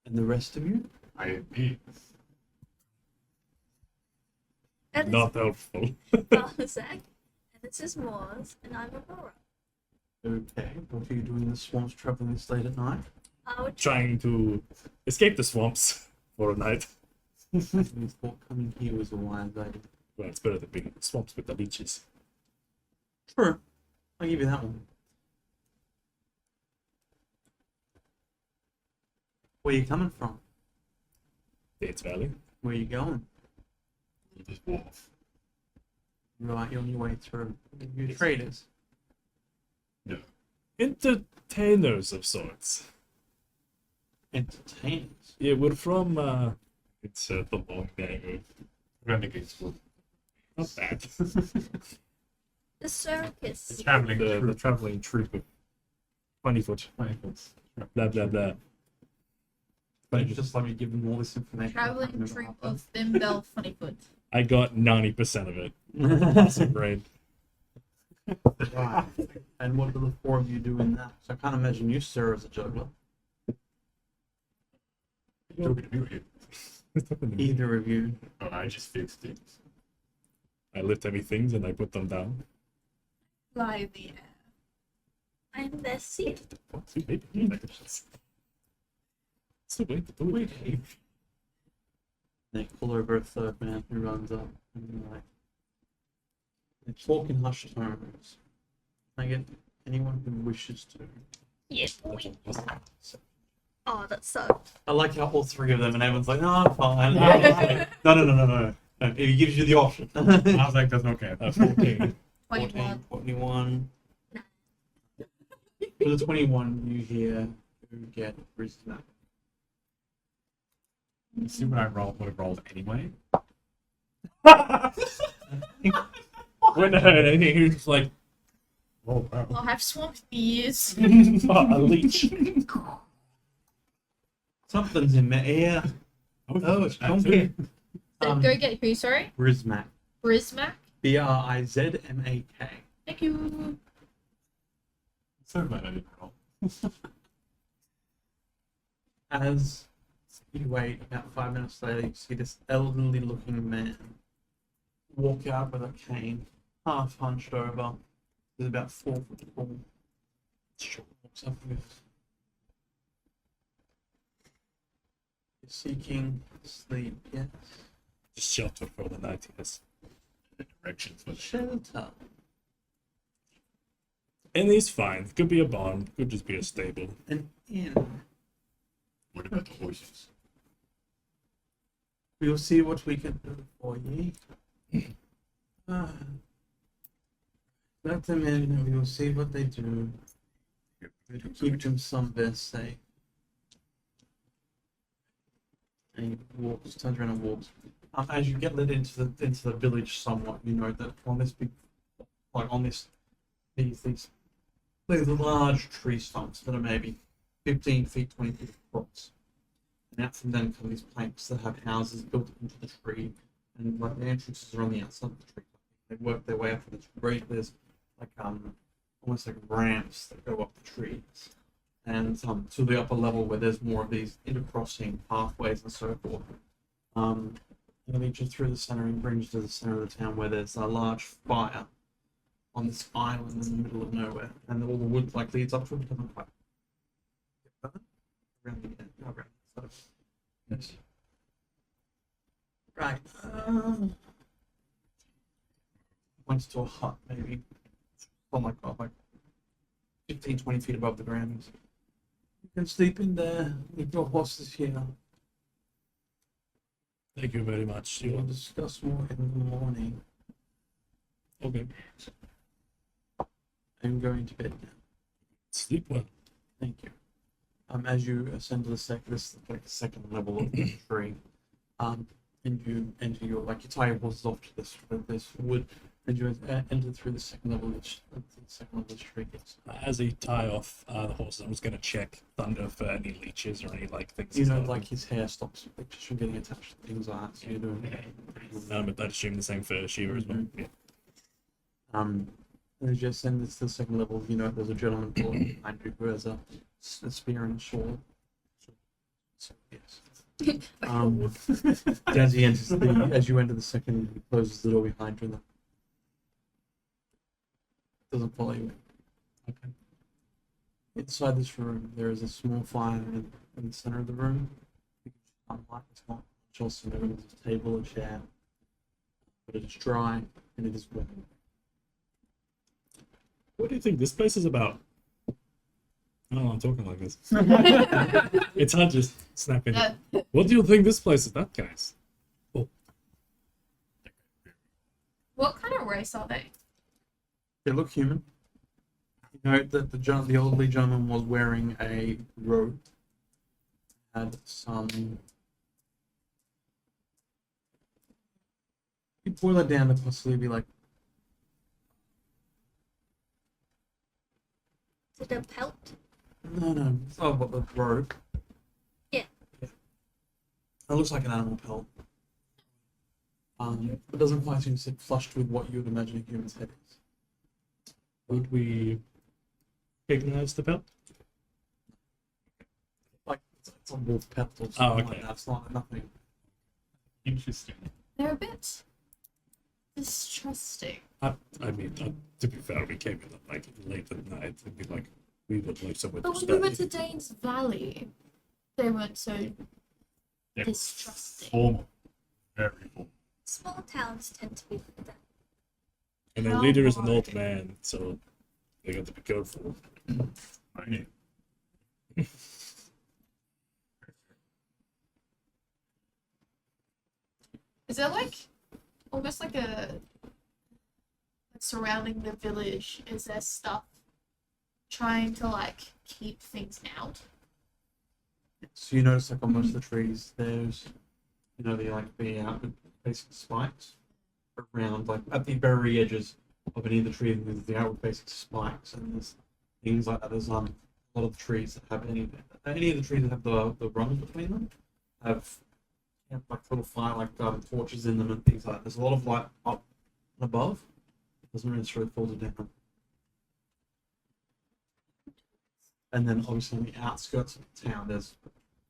And the rest of you? I am me. And Not helpful. Balzac, and this is Moors, and I'm Aurora. Okay. What are you doing in the swamps, traveling this late at night? I would Trying to escape the swamps for a night. You thought coming here was a wise idea. Well, it's better than being in the swamps with the leeches. True. I'll give you that one. Where you coming from? Dates Valley. Where you going? This wolf. Right, you're on your way through. You traders. Entertainers of sorts. Entertainers. Yeah, we're from, it's the long name. Renegades wolf. Not bad. the circus. The traveling The troupe. traveling troupe of 20 foot. Blah, blah, blah. But just like you give them all this information. Traveling troupe of Bimbel Funnyfoot. I got 90% of it. Awesome, right? Right. And what do the four of you do in that? So I can't imagine you, sir, as a juggler. Talking to you. Either of you. Oh, I just fix things. I lift heavy things and I put them down. Fly the air. I'm their seat. Still wait, but wait. They call over a third man who runs up and like they talk in hushed tones. Can I get anyone who wishes to? Yes. Oh, that sucked. I like how all three of them and everyone's like, no, I'm fine. No. It gives you the option. I was like, that's okay. 14. 21. 21. For the 21, you hear who get reside. You see what I would have rolled anyway? Wouldn't have heard anything. He was just like, Oh, wow. I'll have swamp beers. a leech. Something's in my ear. Oh, it's chunky. Then go get who, sorry? Brismac. Brismac. Brizmak. Thank you. So glad I didn't roll. As you wait, about 5 minutes later, you see this elderly looking man walk out with a cane, half hunched over. He's about 4 foot tall. Walks up and goes, "You're seeking sleep, yes? Just shelter for the night, yes. The directions was Shelter. And he's fine. Could be a barn. Could just be a stable. An inn. What about the horses? We'll see what we can do for ye. Let them in and we will see what they do. To keep them somewhere safe. And he walks, turns around and walks. As you get led into the village somewhat, you know that on this big, like on this, these large tree stumps that are maybe 15 feet, 20 feet across. And out from them come these planks that have houses built into the tree, and like the entrances are on the outside of the tree. They work their way up to the tree. There's like almost like ramps that go up the trees, and to the upper level where there's more of these intercrossing pathways and so forth. And it leads you through the center and brings you to the center of the town where there's a large fire on this island in the middle of nowhere, and all the wood like leads up to it. It doesn't quite get burned around the end. Around the Yes. Right. Went to a hut, maybe. Oh my god, like 15, 20 feet above the ground. You can sleep in there with your horses here. Thank you very much. We'll discuss more in the morning. Okay. I'm going to bed now. Sleep well. Thank you. As you ascend to this like the second level of the tree, and you enter your like you tie your horses off to this wood, and you enter through the second level of the tree. Yes. As he tie off the horses, I'm just gonna check Thunder for any leeches or any like things. You know, he's got. like his hair stops like, just from getting attached to things like that. So you're doing. I'd assume the same for Shiva as well. Mhm. Yeah. And as you ascend this to the second level, you know there's a gentleman behind you who has a spear and a sword. So yes. As he enters as you enter the second, he closes the door behind you and doesn't follow you. Okay. Inside this room, there is a small fire in the center of the room. Unlike it's not just there's a table, a chair, but it is dry and it is warm. What do you think this place is about? I don't know, I'm talking like this. It's hard to just snap in. What do you think this place is about, guys? What kind of race are they? They look human. You know that the elderly gentleman was wearing a robe. Had some. You boil it down to possibly be like Is it a pelt? no. It's not about the robe. Yeah. It looks like an animal pelt. It doesn't quite seem to sit flushed with what you would imagine a human's head is. Would we recognize the belt? Like it's a wolf pelt or something Oh, okay. like that. It's not nothing. Interesting. They're a bit distrusting. I mean, to be fair, we came in like late at night and be like, we would like somewhere But to when we went stay. to Dane's Valley, they weren't so Yeah. distrusting. Formal. Very formal. Small towns tend to be like that. And their leader is an old man, so they got to be careful. Right. Is there like almost like a surrounding the village? Is there stuff trying to like keep things out? So you notice like on most of the trees, there's the basic spikes around like at the very edges of any of the trees. There's the outward basic spikes, and there's things like that. There's a lot of the trees that have any of the trees that have the rungs between them have like little fire torches in them and things like that. There's a lot of light up and above. It doesn't really necessarily filter down. And then obviously on the outskirts of the town, there's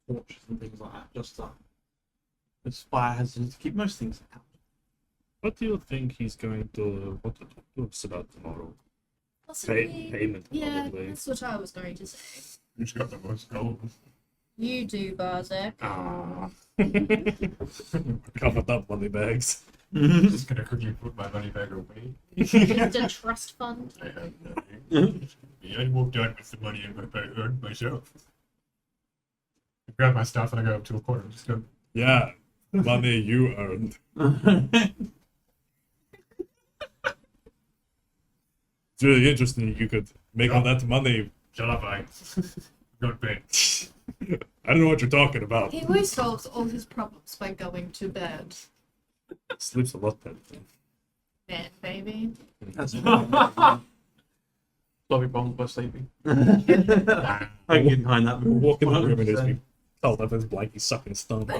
torches and things like that. Just this fire has to keep most things out. What do you think he's going to what to talk to us about tomorrow? Possibly. Payment, Yeah, probably. that's what I was going to say. Who's got the most gold? You do, Barzak. Ah. Covered up money bags. Just gonna quickly put my money bag away. Just a trust fund. I have nothing. I walked out with the money in my bag earned myself. I grab my stuff and I go up to a corner and just go, Yeah, money you earned. It's really interesting. You could make all that money. shut up, I. Go to bed. I don't know what you're talking about. He always solves all his problems by going to bed. Sleeps a lot better. Man, baby. That's Bobby Bombs by sleeping. I can get behind that. Walking the room and just 100%. be told up his blankie sucking stomach. I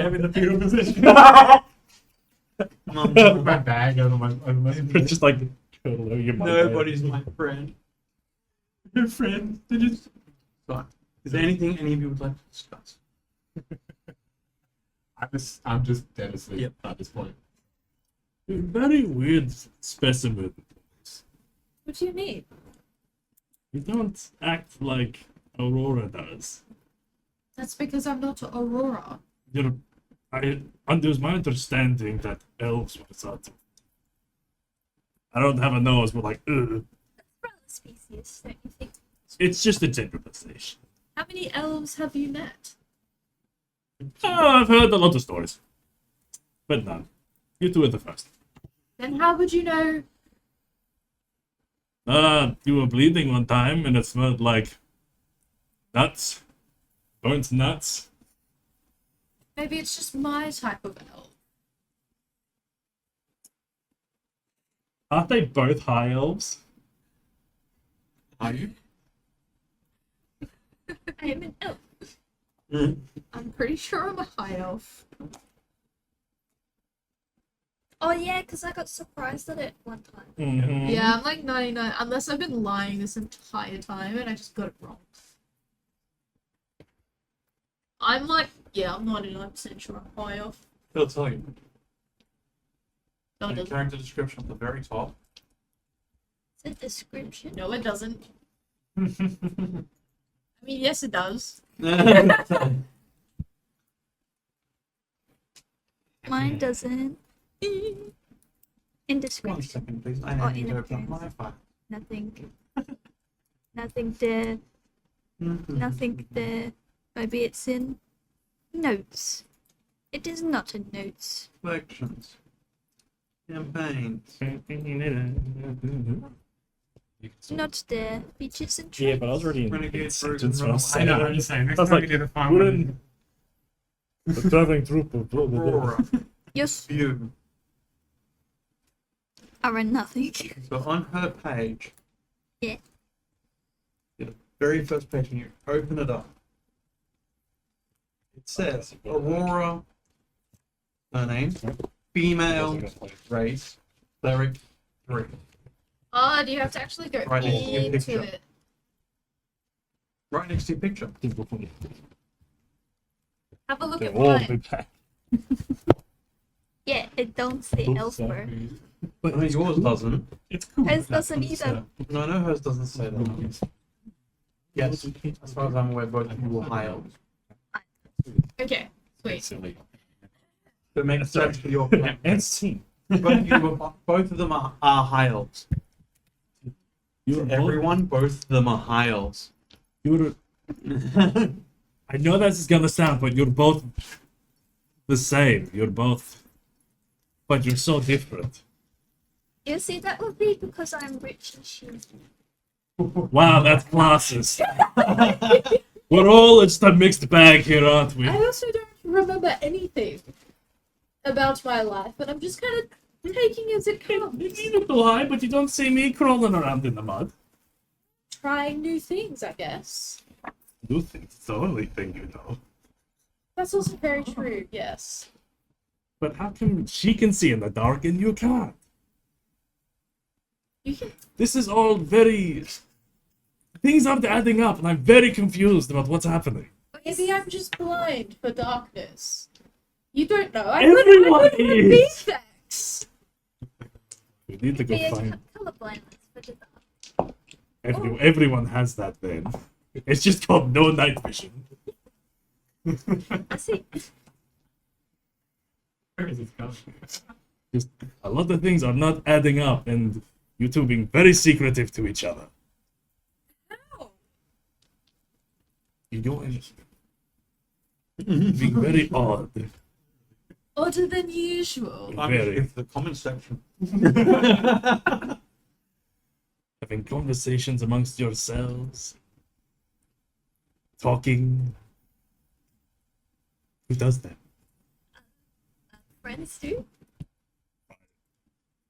am in the fetal position. Mum, Put my bag over my Just like cuddle over your mother. nobody's my friend. Your friend. They just. Fine. Is there anything any of you would like to discuss? I'm just dead asleep Yep. at this point. You're a very weird specimen. What do you mean? You don't act like Aurora does. That's because I'm not Aurora. There's my understanding that elves were sort of. I don't have a nose, but like, ugh. Brother species, don't you think? It's just a generalization. How many elves have you met? I've heard a lot of stories, but none. You two are the first. Then how would you know? You were bleeding one time, and it smelled like nuts, burnt nuts. Maybe it's just my type of elf. Aren't they both high elves? Are you? I am an elf. I'm pretty sure I'm a high elf. Oh yeah, because I got surprised at it one time. Mm-hmm. Yeah, I'm like 99, unless I've been lying this entire time and I just got it wrong. I'm like, yeah, I'm 99% sure I'm high elf. It'll tell you. No, it In the doesn't. character description at the very top. It's a description. No, it doesn't. I mean, yes, it does. Mine doesn't. In One description. second, please. I Oh, need in to open up appearance. my file. Nothing. Nothing there. Nothing there. Maybe it's in notes. It is not in notes. Collections. Campaigns. Not there. Beaches and Yeah, but I was already in Renegades, sentence when I was Runaways. I know, saying I'm it. just saying. Next I was time like, we do the final one. wouldn't the traveling troop of blah blah blah. Aurora. Yes. View. Are in nothing. So on her page. Yeah. The very first page, when you open it up, it says Aurora, her name, female, race, cleric, 3. Oh, do you have to actually go Right next to your into picture. it? Right next to your picture. Have a look They'll at all be mine. back. Yeah, it don't say Oops, elsewhere. I mean, yours doesn't. It's cool. Hers doesn't either. No, I know hers doesn't say that. Yes, as far as I'm aware, both of you were high elves. Okay, sweet. Silly. That makes sense for your And see, both of them are high elves. you're both, Everyone, both of them are high elves. you're. I know that's gonna sound, but you're both the same. You're both, but you're so different. You see, that would be because I'm rich and she's. Wow, that's classes. We're all just a mixed bag here, aren't we? I also don't remember anything about my life, but I'm just kind of taking as it comes. Neither do I, but you don't see me crawling around in the mud. Trying new things, I guess. You think it's the only thing you know. That's also very true, yes. But how come she can see in the dark and you can't? You can. This is all very. Things aren't adding up, and I'm very confused about what's happening. Maybe I'm just blind for darkness. You don't know. Everyone I wouldn't be is. facts. We need to go Being find. colorblindness for the Everyone has that then. It's just called no night vision. I see. Where is it going? Just a lot of things are not adding up, and you two being very secretive to each other. How? You don't. Being very odd. Odder than usual. I'm Very. in the comment section. Having conversations amongst yourselves. Talking. Who does that? Friends do.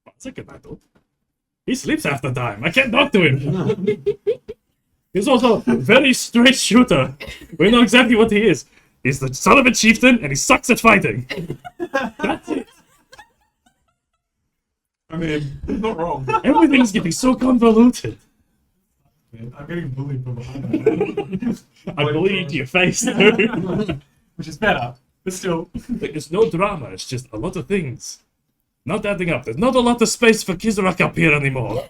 That's a good adult. He sleeps half the time. I can't talk to him. He's also a very straight shooter. We know exactly what he is. He's the son of a chieftain, and he sucks at fighting. That's it. I mean, not wrong. Everything's getting so convoluted. I'm getting bullied from behind. I believe your face, dude. Which is better, but still. Like, there's no drama. It's just a lot of things not adding up. There's not a lot of space for Kizrak up here anymore.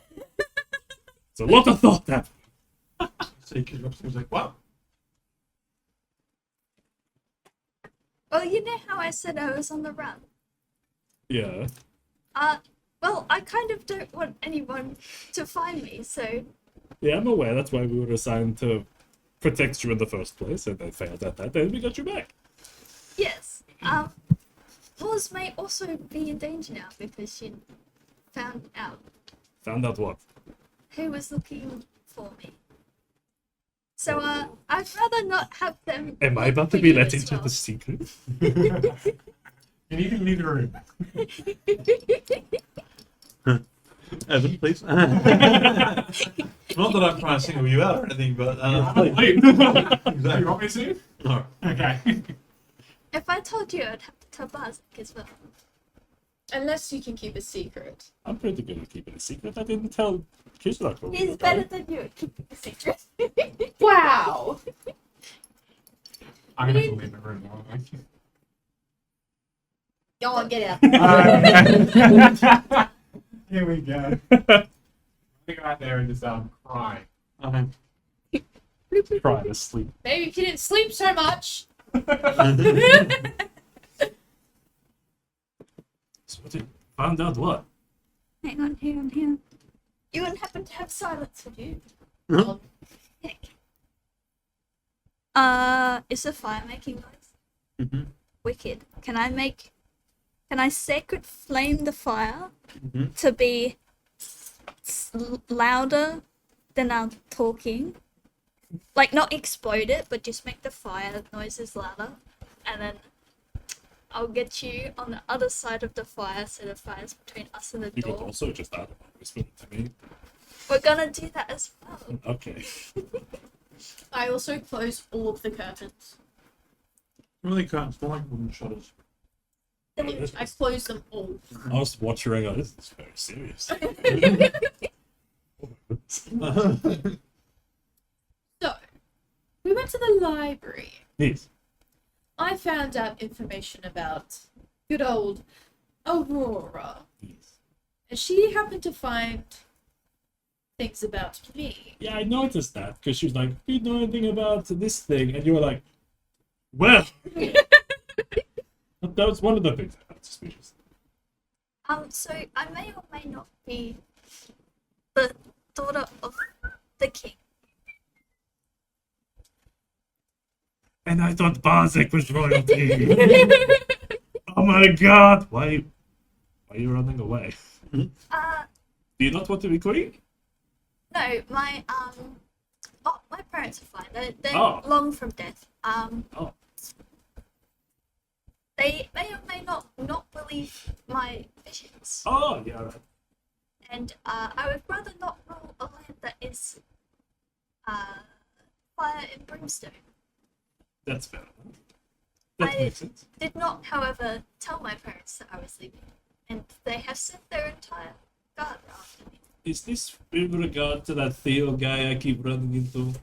It's a lot of thought that. So he comes up and he's like, "What?" Well, you know how I said I was on the run? Yeah. Well, I kind of don't want anyone to find me, so Yeah, I'm aware. That's why we were assigned to protect you in the first place, and they failed at that. Then we got you back. yes. Laws may also be in danger now because she found out Found out what? who was looking for me. So, I'd rather not have them. Am I look about to for be you let as into well. the secret? You need to leave the room. Evan, please. Not that I'm trying to single you out or anything, but Wait. Do exactly. you want me to? No. Okay. If I told you, I'd have to tell Barzik as well. Unless you can keep a secret. I'm pretty good at keeping a secret. I didn't tell Kishlock what we He's were better doing. than you at keeping a secret. Wow! I'm gonna have to leave the room. aren't I? Go on, get out. Alright. Here we go. I'm gonna go out there and just cry. Try to sleep. Maybe if you didn't sleep so much. So what did found out what? Hang on. You wouldn't happen to have silence, would you? Well, Heck. It's a fire making noise. Mm-hmm. Wicked. Can I sacred flame the fire Mhm. to be louder than our talking? Like, not explode it, but just make the fire noises louder. And then I'll get you on the other side of the fire so the fire's between us and the You could door. also just add it. Whisper it to me. We're gonna do that as well. Okay. I also close all of the curtains. Really can't. It's more like wooden shutters. I close them all. I was watching and I go, this is very serious. So, we went to the library. Yes. I found out information about good old Aurora. Yes. And she happened to find things about me. Yeah, I noticed that because she was like, "Do you know anything about this thing?" And you were like, "Well." That was one of the things I found suspicious. So I may or may not be the daughter of the king. And I thought Barzik was royalty. Oh my god! Why are you running away? Do you not want to be queen? No, my my parents are fine. They're Oh. long from death. Oh. They may or may not believe my visions, Oh, yeah. Right. and I would rather not rule a land that is fire and brimstone. That's fair. That I- makes sense. Did not, however, tell my parents that I was leaving, and they have sent their entire guard after me. Is this in regard to that Theo guy I keep running into?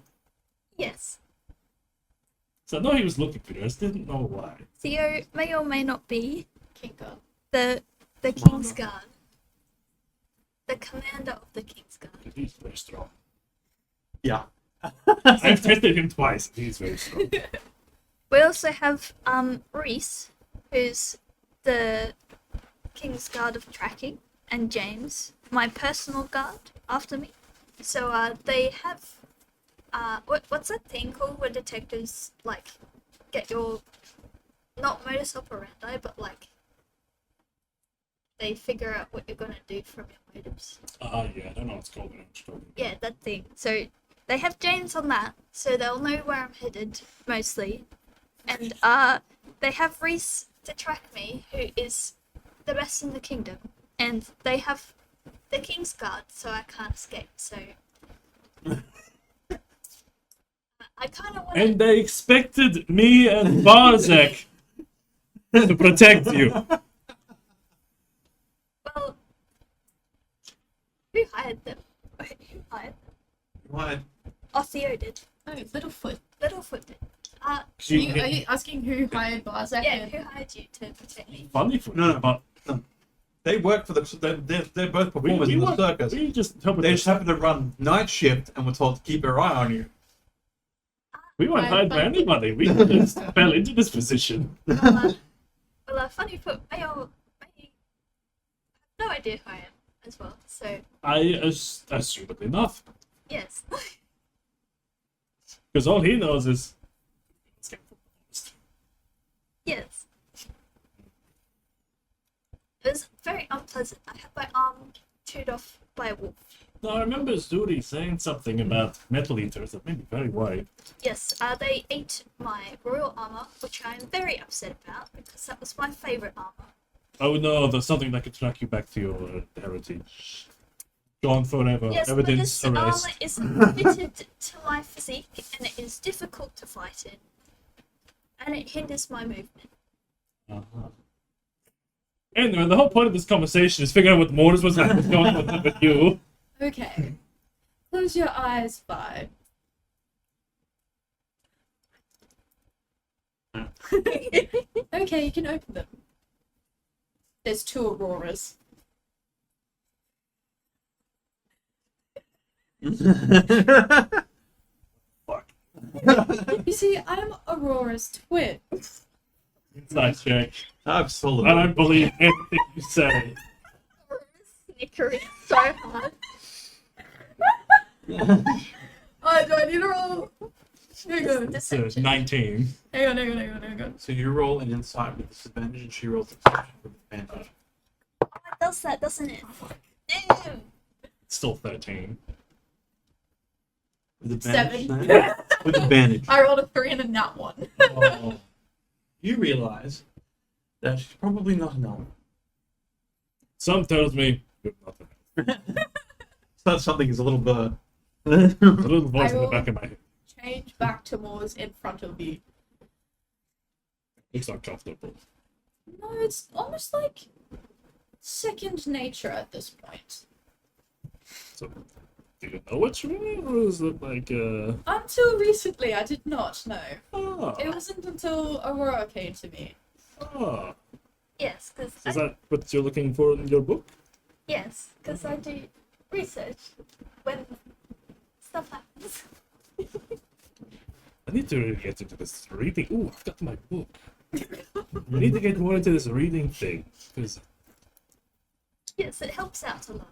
Yes, So I know he was looking for you. I just didn't know why. Theo may or may not be Kinka. the King's Guard, the commander of the King's Guard. Because he's very strong. Yeah. I've tested him twice. And he's very strong. We also have Reese, who's the King's Guard of Tracking, and James, my personal guard after me. So they have what's that thing called where detectives like get your not modus operandi, but like they figure out what you're gonna do from your motives. Yeah, I don't know what's called. But I'm just talking. Yeah, that thing. So they have James on that, so they'll know where I'm headed mostly. And they have Reese to track me, who is the best in the kingdom. And they have the King's Guard, so I can't escape. So I kind of want And they expected me and Barzik to protect you. Well, who hired them? Who hired them? Why? Oh, Theo did. Oh, Littlefoot. Littlefoot did. Are you asking who hired Barzak? Yeah, who hired you to protect me? Funny for No, you, no. but They work for the. They're both performers in the want- circus. we just help with They the just happen to run night shift and were told to keep their eye on you. We weren't I hired by find- anybody. We just fell into this position. Well, funny put, I have no idea who I am as well. So Assumedly not. yes, Because all he knows is. yes. It was very unpleasant. I had my arm chewed off by a wolf. Now, I remember Zuri saying something about metal eaters that made me very worried. Yes, they ate my royal armor, which I am very upset about because that was my favorite armor. Oh no, there's something that could track you back to your heritage. Gone forever. Yes, but Evidence this armor erased. is fitted to my physique and it is difficult to fight in. And it hinders my movement. Uh-huh. Anyway, the whole point of this conversation is figuring out what Mortis was going with you. Okay. Close your eyes, Vi. Okay, you can open them. There's two auroras. Fuck. You see, I'm Aurora's twin. Inside check. Absolutely. I don't believe anything you say. Snickering so hard. Oh, do I need to roll? Hang on. So, Deception. 19. Hang on. So you roll an insight with disadvantage, and she rolls a perception with advantage. Oh, it does that, doesn't it? Damn. Still 13. With advantage. 7. no? With advantage. I rolled a 3 and a nat 1. Oh. You realize that she's probably not an elf. Some tells me you're not So something is a little bird. a little voice in the will- back of my head. Change back to Moors in front of you. It's not comfortable. No, it's almost like second nature at this point. So, do you know what's wrong, or is it like Until recently, I did not know. ah, It wasn't until Aurora came to me. ah. Yes, because Is that what you're looking for in your book? I do research when stuff happens. I need to really get into this reading. Ooh, I've got my book. I need to get more into this reading thing because Yes, it helps out a lot.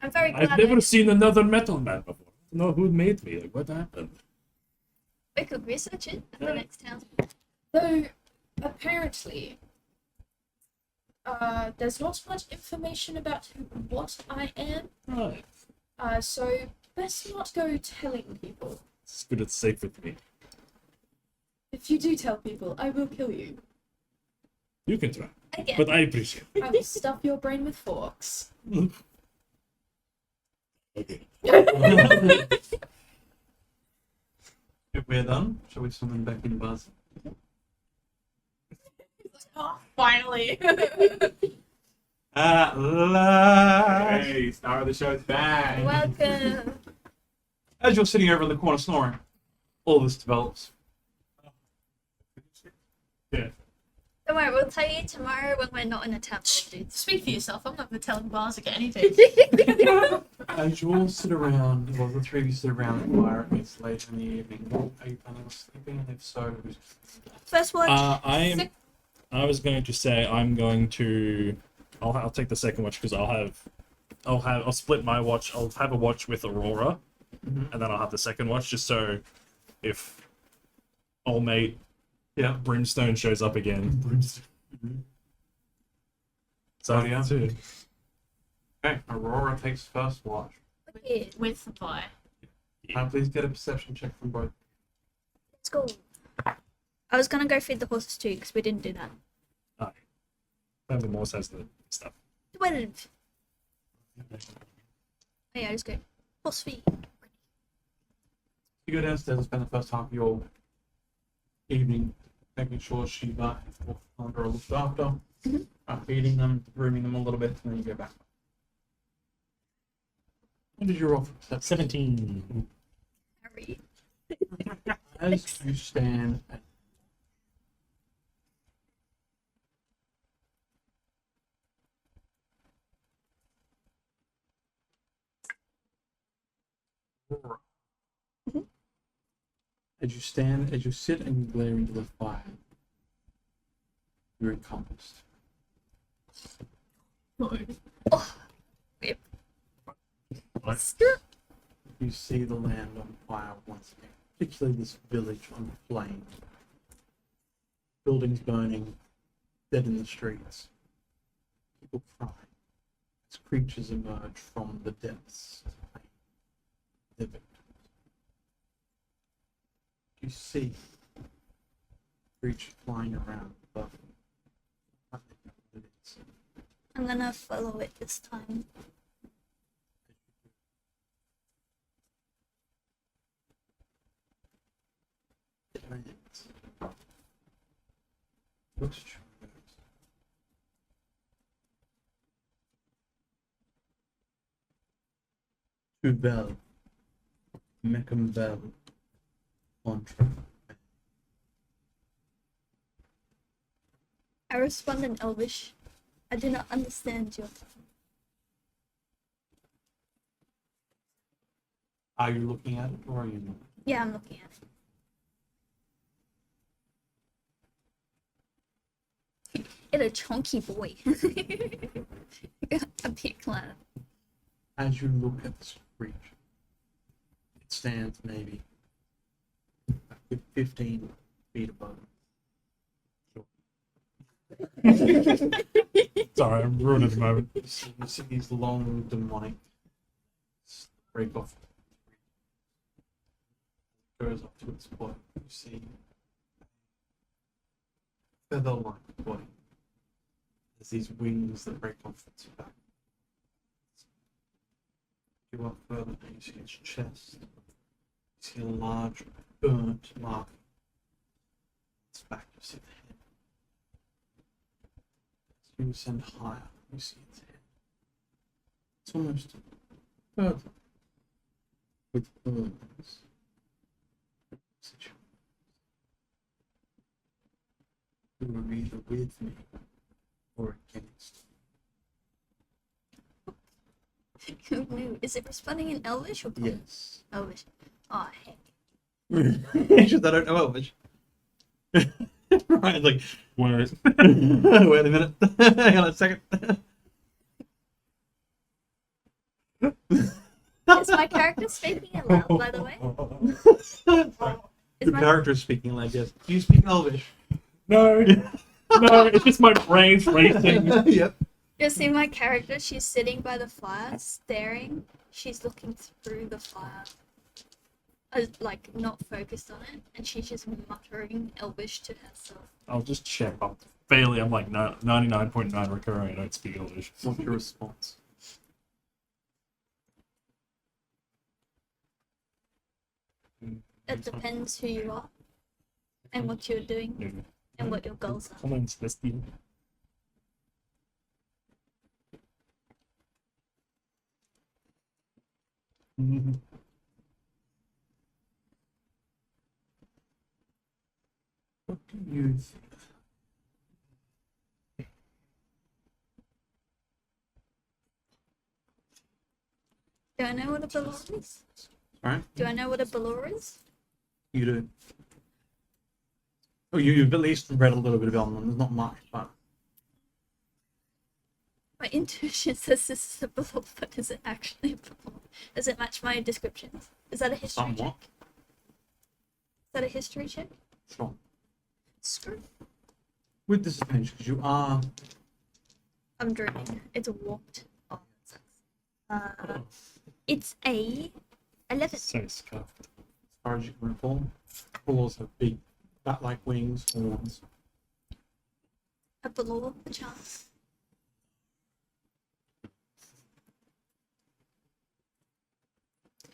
I'm very glad I've never seen another metal man before. I don't know who made me. Like, what happened? we could research it at the Yeah. next town. Though, apparently, there's not much information about what I am. Right. So best not go telling people. It's good it's safe with me. If you do tell people, I will kill you. You can try, Again, but I appreciate it. I will stuff your brain with forks. Okay. If we're done, shall we summon back in Buzz? Oh, finally. At last! Hey, star of the show's back. welcome. As you're sitting over in the corner snoring, all this develops. Yeah. Don't worry, we'll tell you tomorrow when we're not in a town. Dudes. Speak for yourself. I'm not going to tell Barzik anything. As you all sit around, well, the three of you sit around the fire, it's late in the evening. Are you planning on sleeping? And if so, First watch. I was going to say I'm going to. I'll take the second watch because I'll split my watch. I'll have a watch with Aurora, Mhm. and then I'll have the second watch just so if old mate yeah. Brimstone shows up again. Mhm. So Oh, yeah. too. Okay, Aurora takes first watch. Yeah, With the pie. Please get a perception check from both. let's go. I was gonna go feed the horses too because we didn't do that. Family Morse has the stuff. Where did? Oh yeah, just go. Horse feed. You go downstairs and spend the first half of your evening making sure Shiva and Alejandra are looked after, Mhm. feeding them, grooming them a little bit, and then you go back. What did you roll for perception? 17. Harry. As you stand at Aurora, Mhm. As you sit and you glare into the fire, you're encompassed. What? You see the land on fire once again, particularly this village on flame. Buildings burning, dead in the streets. People crying as creatures emerge from the depths to claim their victims. You see creatures flying around above you. I think that's what it is. I'm gonna follow it this time. It lands. Looks true. Tuvel, Mecumvel, Contra. I respond in Elvish. I do not understand your tongue. Are you looking at it or are you not? Yeah, I'm looking at it. It's a chunky boy. A big lad. As you look at this creature, it stands maybe a good 15 feet above. Sorry, I'm ruining the moment. You see these long demonic break off. Goes up to its body. You see feather-like body. There's these wings that break off its back. You up further and you see its chest. You see a large burnt mark. Its back, you see the head. As you ascend higher, you see its head. It's almost purple with horns. You are either with me or against Who knew? Is it responding in Elvish or me. Common? Yes. Elvish. Oh, heck. It's just I don't know Elvish. Right, like, Whereas, wait a minute. Hang on a second. Is my character speaking aloud, by the way? Is The my... character is speaking like this. Do you speak Elvish? no, no, it's just my brain's racing. Yep. You see my character? She's sitting by the fire, staring. She's looking through the fire. Like, not focused on it. And she's just muttering Elvish to herself. I'll just check. I'm like 99.9 recurring. I don't speak English. What's your response? It depends who you are. And what you're doing. And what your goals are. Comments, let's deal. What do you think? Do I know what a balloon is? Alright, Do I know what a balloon is? you do. Oh, you've at least read a little bit about them. There's not much, but My intuition says this is a balloon, but is it actually a balloon? Does it match my descriptions? Is that a history somewhat. check? Is that a history check? Sure. Screw. With disadvantage, because you are. I'm dreaming. It's warped. Oh, that sucks. It's a 11. So scuffed. As far as you can recall, claws have big bat-like wings, horns. A balloon, a chance.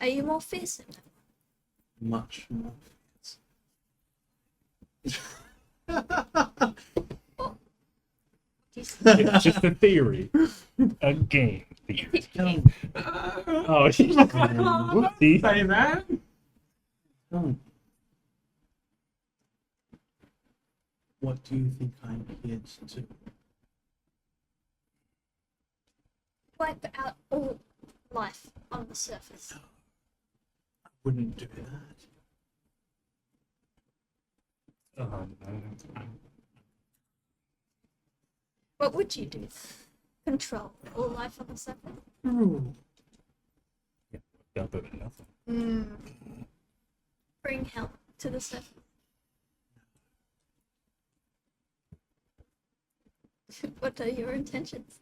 Are you more fearsome? Much more It's just a theory. A game theory. Oh, she's whoopsie. Say that. Oh. What do you think I'm here to do? Wipe out all life on the surface. I wouldn't do that. What would you do? Control all life on the surface? Yeah, but nothing. Bring hell to the surface. What are your intentions?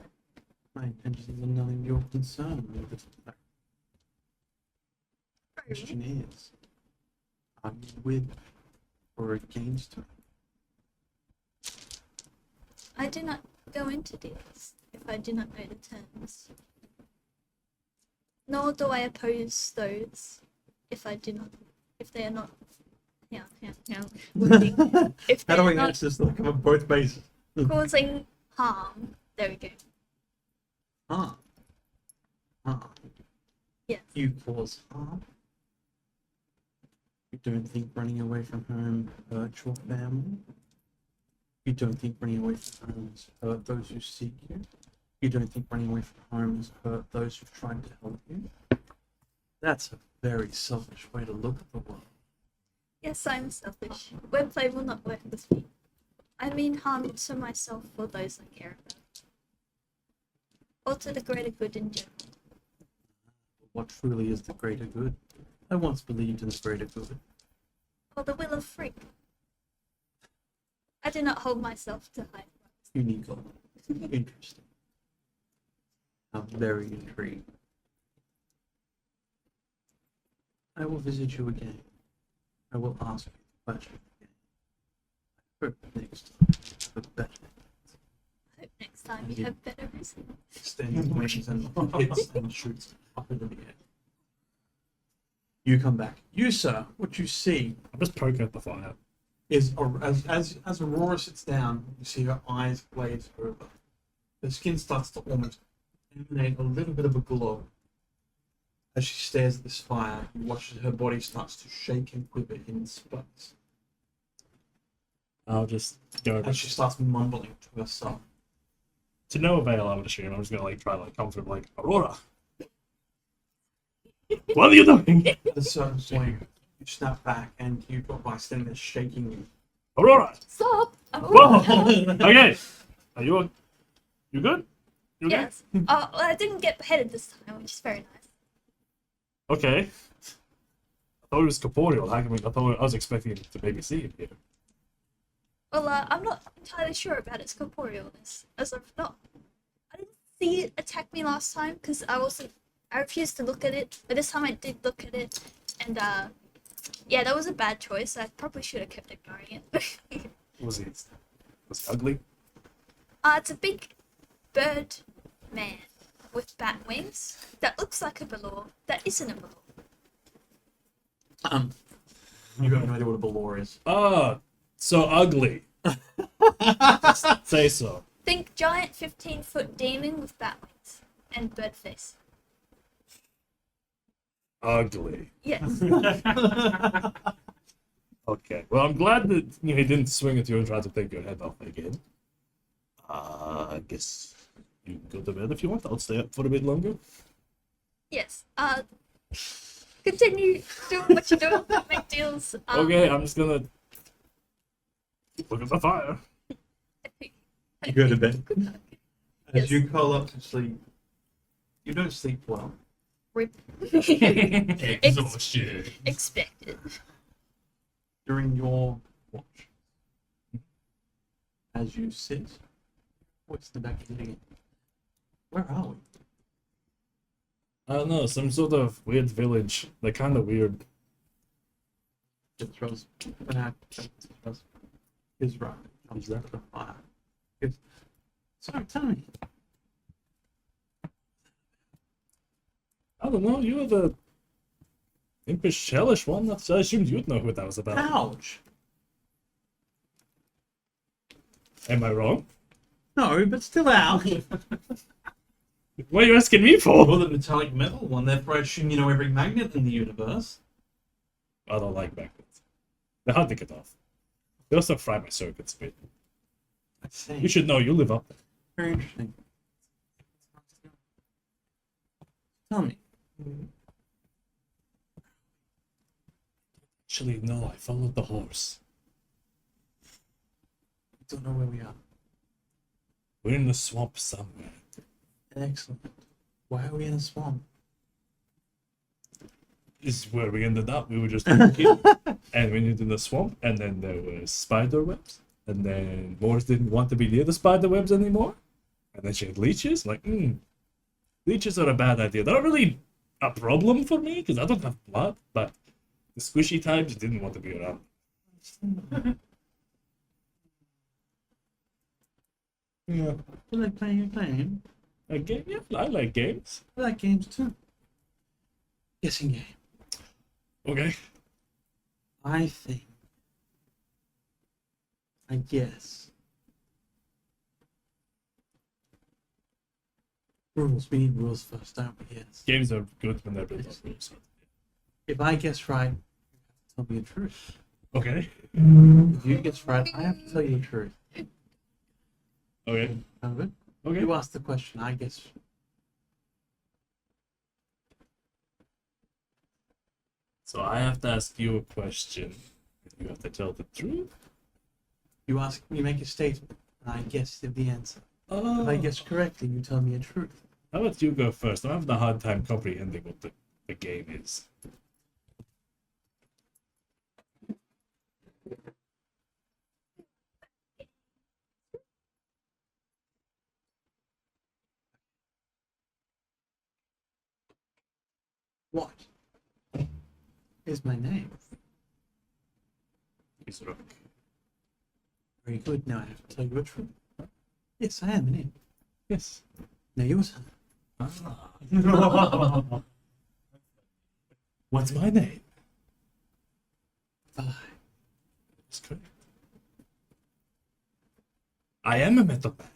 My intentions are none of your concern. The question is, are you with or against her? I do not go into deals if I do not know the terms. Nor do I oppose those if they are not, wounding, if How they do are I not answer this to cover both bases? causing harm. There we go. Harm. Harm. Yes. You cause harm. You don't think running away from home hurts your family. You don't think running away from home has hurt those who seek you. You don't think running away from home has hurt those who've tried to help you. That's a very selfish way to look at the world. Yes, I'm selfish. Wordplay will not work with me. I mean harm to myself or those I care about. Or to the greater good in general. What truly is the greater good? I once believed in the greater good. Or the will of freak. I do not hold myself to high marks. Unique. Interesting. I'm very intrigued. I will visit you again. I will ask you the question again. I hope next time you have a better I hope next time you have better reason. extends wings and hits and shoots up into the air. You come back. You, sir, what you see I'm just poking at the fire. is as Aurora sits down, you see her eyes glaze over. Her skin starts to almost emanate a little bit of a glow. As she stares at this fire, you watch as her body starts to shake and quiver in spots. I'll just go over As she starts mumbling to herself. to no avail. I would assume I'm just gonna like try to like comfort like Aurora. What are you doing, At a certain point, you snap back and you got by standing there shaking you. Aurora? Stop! Whoa! Okay, are you you good? You okay? Yes. Well, I didn't get beheaded this time, which is very nice. Okay. I thought it was corporeal. I was expecting it to maybe see it here. Well, I'm not entirely sure about its corporealness, as of not. I didn't see it attack me last time because I refused to look at it, but this time I did look at it, and yeah, that was a bad choice. I probably should have kept ignoring it. Was it ugly? It's a big bird man with bat wings that looks like a velour that isn't a velour. You have no idea what a Balor is. So ugly. Say so. Think giant 15-foot demon with bat wings and bird face. Ugly. Yes. Okay. Well, I'm glad that he didn't swing at you and try to take your head off again. I guess you can go to bed if you want. I'll stay up for a bit longer. Yes. Continue doing what you're doing. Don't make deals. Okay, I'm just gonna look at the fire. You go to bed. Good luck. As Yes. you curl up to sleep, you don't sleep well. Rip. Exhaustion. Expected. During your watch, as you sit, what's the back of the head? Where are we? I don't know, some sort of weird village. They're kind of weird. Just throws his right. Comes out of the fire. Goes, so tell me, I don't know, you were the impish, hellish one. I assumed you'd know who that was about. ouch. Am I wrong? No, but still ouch. What are you asking me for? You're the metallic metal one. Therefore, I assume you know every magnet in the universe. I don't like magnets. They're hard to get off. They also fry my circuits a bit. I see. You should know, you live up there. Very interesting. Tell me. Actually, no, I followed the horse. still know where we are. We're in the swamp somewhere. Excellent. Why are we in a swamp? This is where we ended up. We were just walking, and we went in the swamp, and then there were spider webs, and then Morris didn't want to be near the spider webs anymore, and then she had leeches. Like, leeches are a bad idea. They're not really a problem for me because I don't have blood, but the squishy types didn't want to be around. Yeah, I like playing a game. a game. Yeah, I like games. I like games too. Guessing game. Okay. I think. I guess. Rules. We need rules first, don't we? Yes. Games are good when they're built on rules. If I guess right, you have to tell me the truth. Okay. If you guess right, I have to tell you the truth. Okay. Sound good? Okay. You ask the question, I guess. So I have to ask you a question. You have to tell the truth. You ask, you make a statement, and I guess the answer. Oh. If I guess correctly, you tell me a truth. How about you go first? I'm having a hard time comprehending what the game is. What is my name? He's rook. Very good. Now I have to tell you a truth. Yes, I am an imp. Yes. Now your turn. Ah. What's my name? Bye. That's correct. I am a metal man.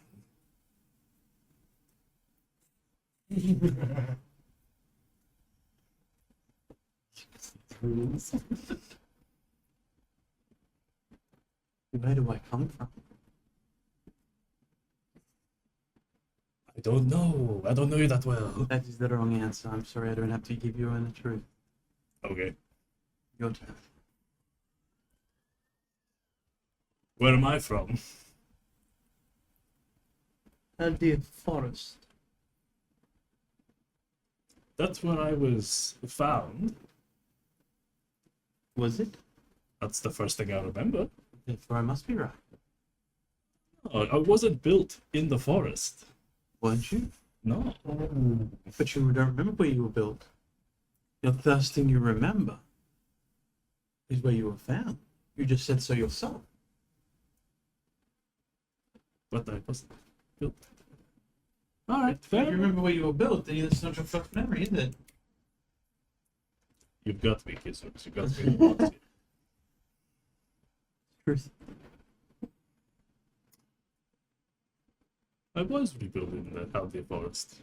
Where do I come from? I don't know. I don't know you that well. That is the wrong answer. I'm sorry, I don't have to give you any truth. Okay. Your turn. Where am I from? Haldir Forest. That's where I was found. Was it? That's the first thing I remember. Therefore, I must be right. Oh, I wasn't built in the forest. Weren't you? No. But you don't remember where you were built. The first thing you remember is where you were found. You just said so yourself. But I wasn't built. Alright, fair If you enough. remember where you were built, then that's not your first memory, is it? You've got to be Kizooks. You've got to be Moxie. Truth. I was rebuilding the Haldir forest.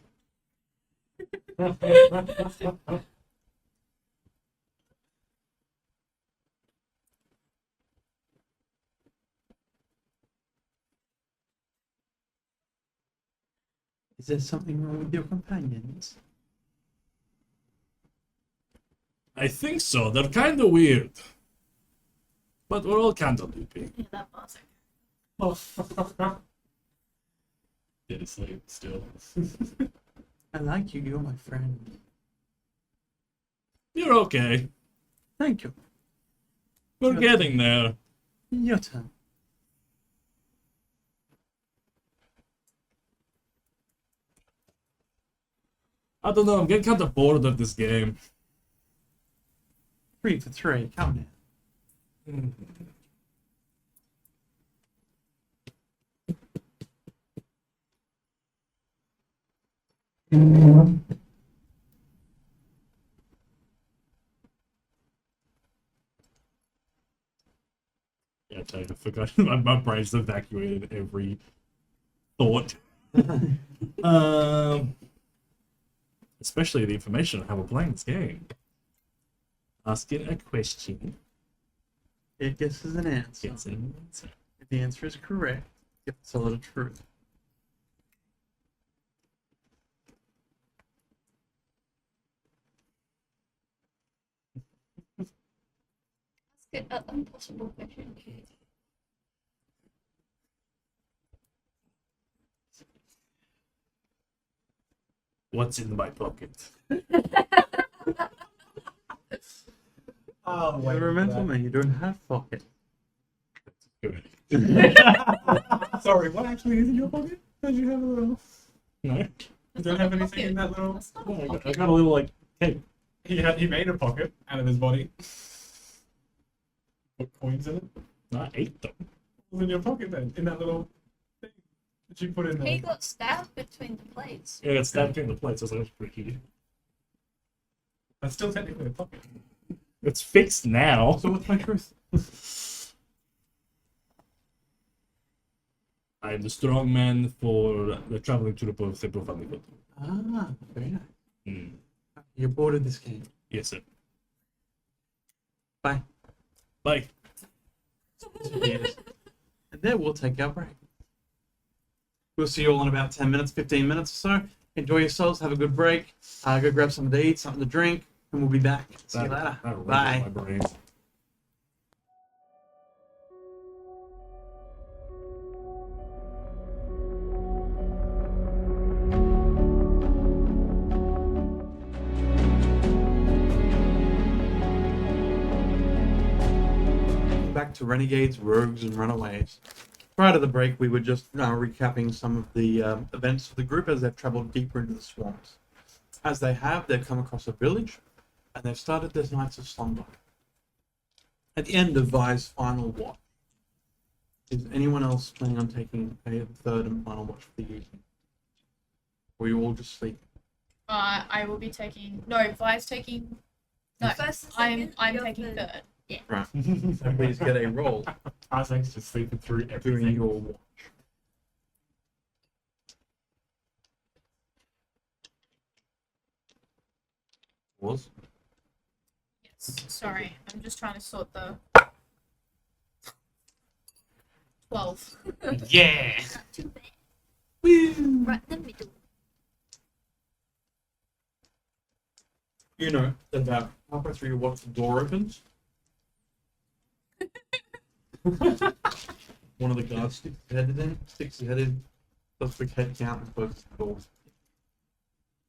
Is there something wrong with your companions? I think so. They're kind of weird. But we're all kind of loopy. Yeah, that was Did it sleep still? I like you. You're my friend. You're okay. Thank you. We're Sure. getting there. Your turn. I don't know. I'm getting kind of bored of this game. 3 for 3. Come now. Yeah, I tell you, I forgot. My brain's evacuated every thought. Especially the information on how we're playing this game. Asking a question. It guesses an answer. Gets an answer. If the answer is correct, you have to tell it a truth. Ask it an impossible question. What's in my pocket? Oh, You're a mental man. You don't have pocket. Good. Sorry, what actually is in your pocket? Does you have a little? No, You don't have anything in that little? That's not no, a I pocket. got a little like cape. He made a pocket out of his body. Put coins in it. I ate them. What was in your pocket then? In that little thing that you put in He there? got stabbed between the plates. Yeah, I got stabbed between the plates. I was like, that's pretty cute. That's still technically a pocket. It's fixed now. So what's my truth? I am the strong man for the traveling troupe of Temple Family. Ah, very nice. Mm. You're bored of this game. Yes, sir. Bye. Bye. Yes. And there we'll take our break. We'll see you all in about 10 minutes, 15 minutes or so. Enjoy yourselves. Have a good break. Go grab something to eat, something to drink, and we'll be back. See you later. That ruins Bye. my brain. Back to Renegades, Rogues, and Runaways. Prior to the break, we were just recapping some of the events of the group as they've traveled deeper into the swamps. As they have, they've come across a village, and they've started their nights of slumber. At the end of Vi's final watch, is anyone else planning on taking a third and final watch for the evening? Or you all just sleep? I will be taking. No, Vi's taking. No, First and I'm second, you're taking third. third. Right. So please get a roll Isaac's just sleeping through during everything. your watch. Was? Yes. Sorry, I'm just trying to sort the. 12. Yeah! Not too bad. Right in the middle. You know, about halfway through your watch, the door opens. One of the guards sticks his head in, does the head count, and closes the door.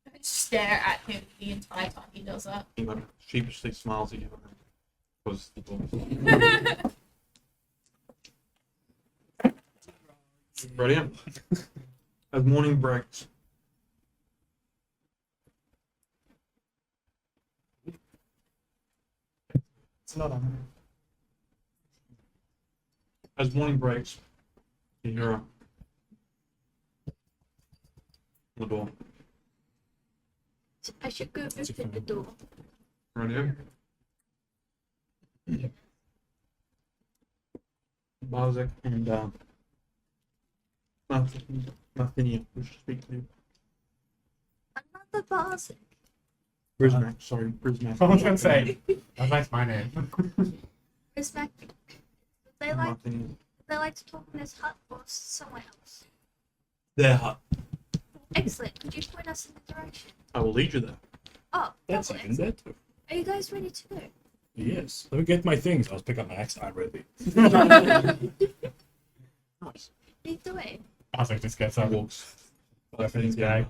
I stare at him the entire time he does that. He like sheepishly smiles at you and then closes the door. Brilliant. As morning breaks, It's not on. as morning breaks, you hear a the door. I should go open the door. Right here. Barzik and Marthinia wish to speak to you. Another Barzik. Brismac, sorry, Brismac. I was gonna say, that's my name. Respect. They like to talk in this hut or somewhere else. Their hut. Excellent. Could you point us in the direction? I will lead you there. Oh, That's double even excellent. better. Are you guys ready to go? Yes. Let me get my things. I'll pick up my axe. I'm ready. Nice. Lead the way. Isaac just gets He up. walks Open his bag.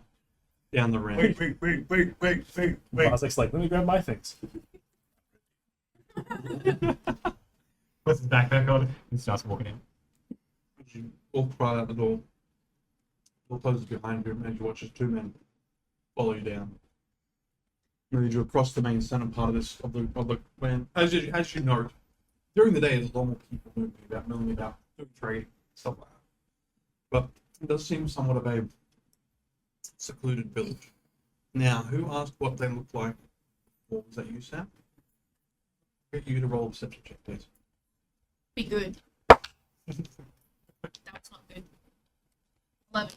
down the ramp. Wait. I was like, let me grab my things. Puts his backpack on and starts walking in. As you walk right out the door, door closes behind you as you watch as two men follow you down. Move you across the main center part of the land. As you know, during the day there's a lot more people milling about, doing trade, stuff like that. But it does seem somewhat of a secluded village. Now, who asked what they look like? What was that you, Sam? Get you to roll a perception check, please. Be good. That's not good. 11.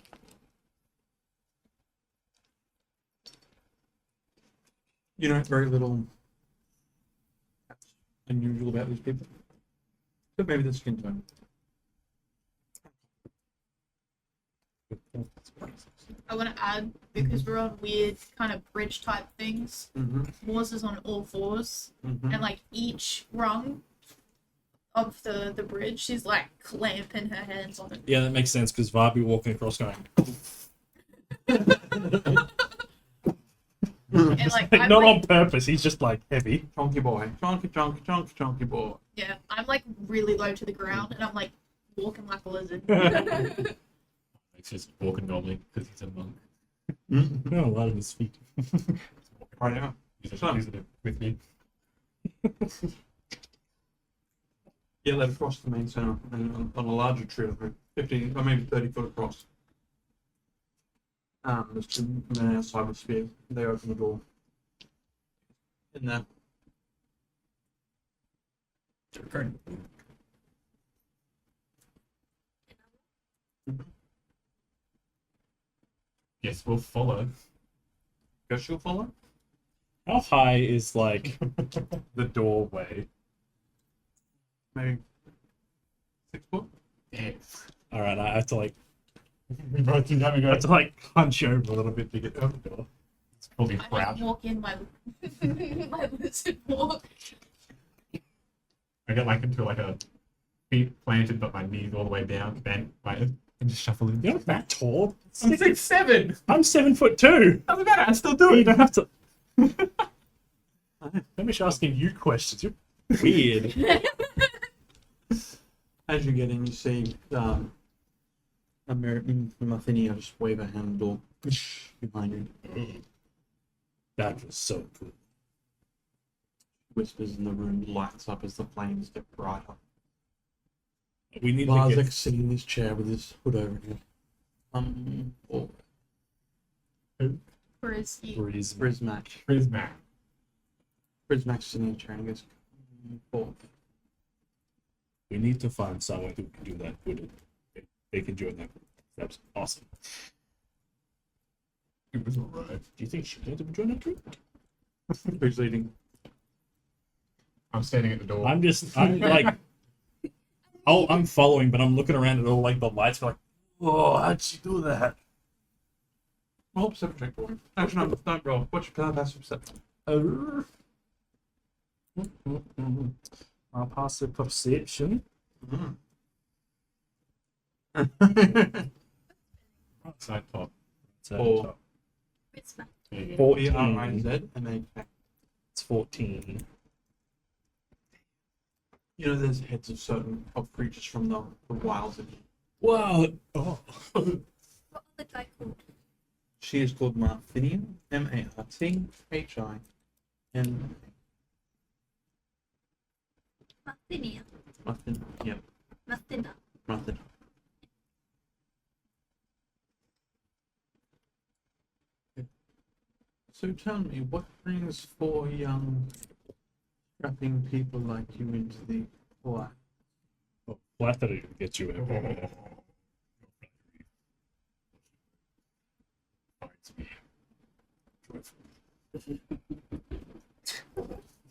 You know very little unusual about these people. But maybe the skin tone. I want to add, because we're on weird kind of bridge type things, Mm-hmm. Wars is on all fours, Mm-hmm. and like each rung of the bridge, she's like clamping her hands on it. Yeah, that makes sense because Varby walking across going. And like, Like, I'm not like, on purpose. He's just like heavy. Chonky boy. Chonky boy. yeah, I'm like really low to the ground, and I'm like walking like a lizard. He's just walking normally because he's a monk. No, a lot of his feet. Right now. He's using it with me. Yeah, they've crossed the main center and on a larger tree, like 15 or maybe 30 foot across. There's two men outside with spears. They open the door. In there. Yes, we'll follow. Guess you'll follow? How high is like the doorway? Maybe 6 foot? Yes. All right, I have to like We both keep having I a have to like hunch over a little bit to get to the door. It's probably I like crouch. walk in my my lizard walk. I get like into like a feet planted, but my knees all the way down, bent, like, and just shuffle in. You're not that tall. I'm 6'7". I'm 7'2". Doesn't matter. I still do You it. don't have to. Finish asking you questions. You're weird. As you get in, you see American Mathinia just wave a hand door behind you. That was so cool. Whispers in the room, lights up as the flames get brighter. We need to Barzik get. sitting in his chair with his hood over him. Or Whereas you, Prismac. Prismac. Prismac's sitting in a chair and he goes, "Oh, We need to find someone who can do that good. They can join that group. That's awesome. It was alright. Do you think she'll be able to join that group? who's leading?" I'm standing at the door. I'm like, oh, I'm following, but I'm looking around at all like the lights. Like, oh, how'd she do that? Roll perception check for him. Actually, no, don't roll. What's your passive perception? I'll pass the perception. Side top. Four. It's fine. There you go. 14. B-R-I-Z and then It's 14. you know there's heads of certain of creatures from the wilds in here. Wow. Oh. What are the guy called? She is called Marthinia, M-A-R-T-H-I-N. Mathinia. Marthin, yeah, Mathina. Marthin. So tell me, what brings four young, strapping people like you into the wild? Oh, flattery will get you everywhere.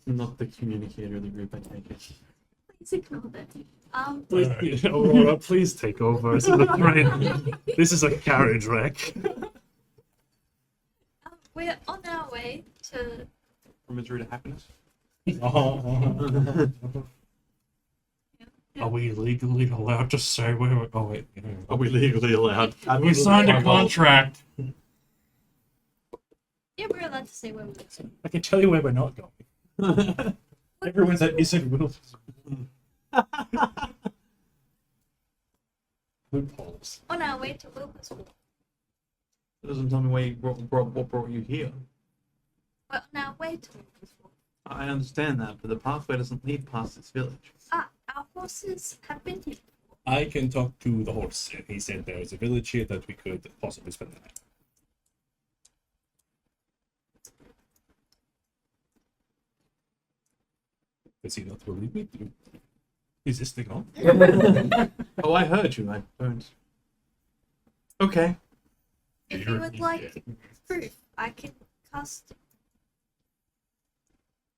Not the communicator of the group, I take it. Please ignore that. Please, Aurora, please take over. This is a train. This is a carriage wreck. We're on our way to. From misery to happiness. Are we legally allowed to say where we're going? Are we legally allowed? We signed a contract. Yeah, we're allowed to say where we're going. I can tell you where we're not going. Everyone's at Isn't Will. Loopholes. On our way to Wilbersport. It doesn't tell me why you what brought you here. We're on our way to Wilbersport. I understand that, but the pathway doesn't lead past this village. Ah, our horses have been here before. I can talk to the horse, and he said there is a village here that we could possibly spend the night. Does he not believe me? Is this thing on? Oh, I heard you. I don't. Okay. If you would like proof, I can cast.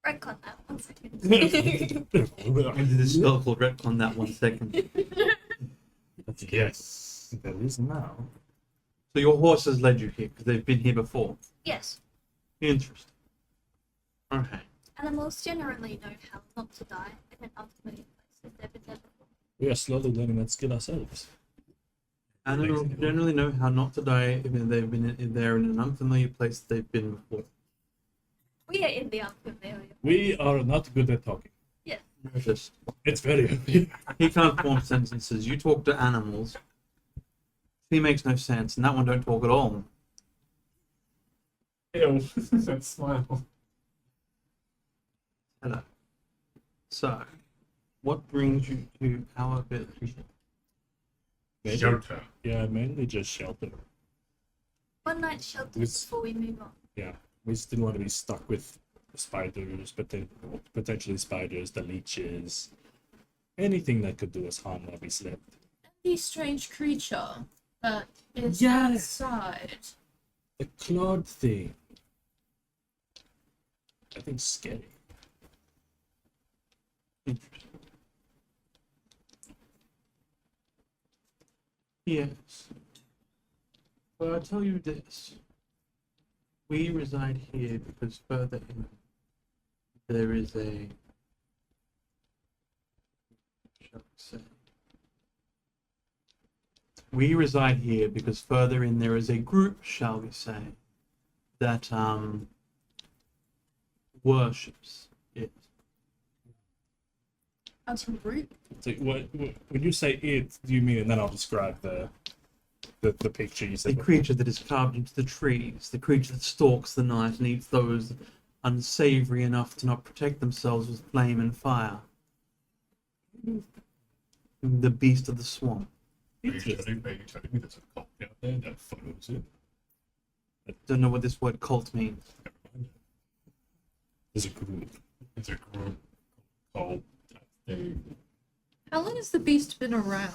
Retcon that 1 second. I did a spell called Retcon that 1 second. Yes, there is now. So your horse has led you here because they've been here before. Yes, Interesting. Okay. animals generally know how not to die in an unfamiliar place if they've been there before. We are slowly learning that skill ourselves. Animals generally know how not to die if they've been in there in an unfamiliar place they've been before. We are in the unfamiliar. We are not good at talking. Noticed. It's very obvious. He can't form sentences. You talk to animals. He makes no sense, and that one don't talk at all. Ew. That smile. Hello. So, what brings you to our village? Maybe- Shelter. Yeah, mainly just shelter. One night shelter With- before we move on. Yeah, we just didn't want to be stuck with the spiders, potentially spiders, the leeches, anything that could do us harm while we slept. The strange creature that is Yes. outside. The clawed thing. I think scary. Interesting. Yes. Well, I'll tell you this. We reside here because further in there is a, shall we say, we reside here because further in there is a group, shall we say, that worships it. Out in group. So when you say it, do you mean? And then I'll describe the picture you The said. creature that is carved into the trees, the creature that stalks the night and eats those unsavory enough to not protect themselves with flame and fire. The beast of the swamp. Are you telling me there's a cop out there that follows it? Don't know what this word cult means. There's a group. It's a group called that they How long has the beast been around?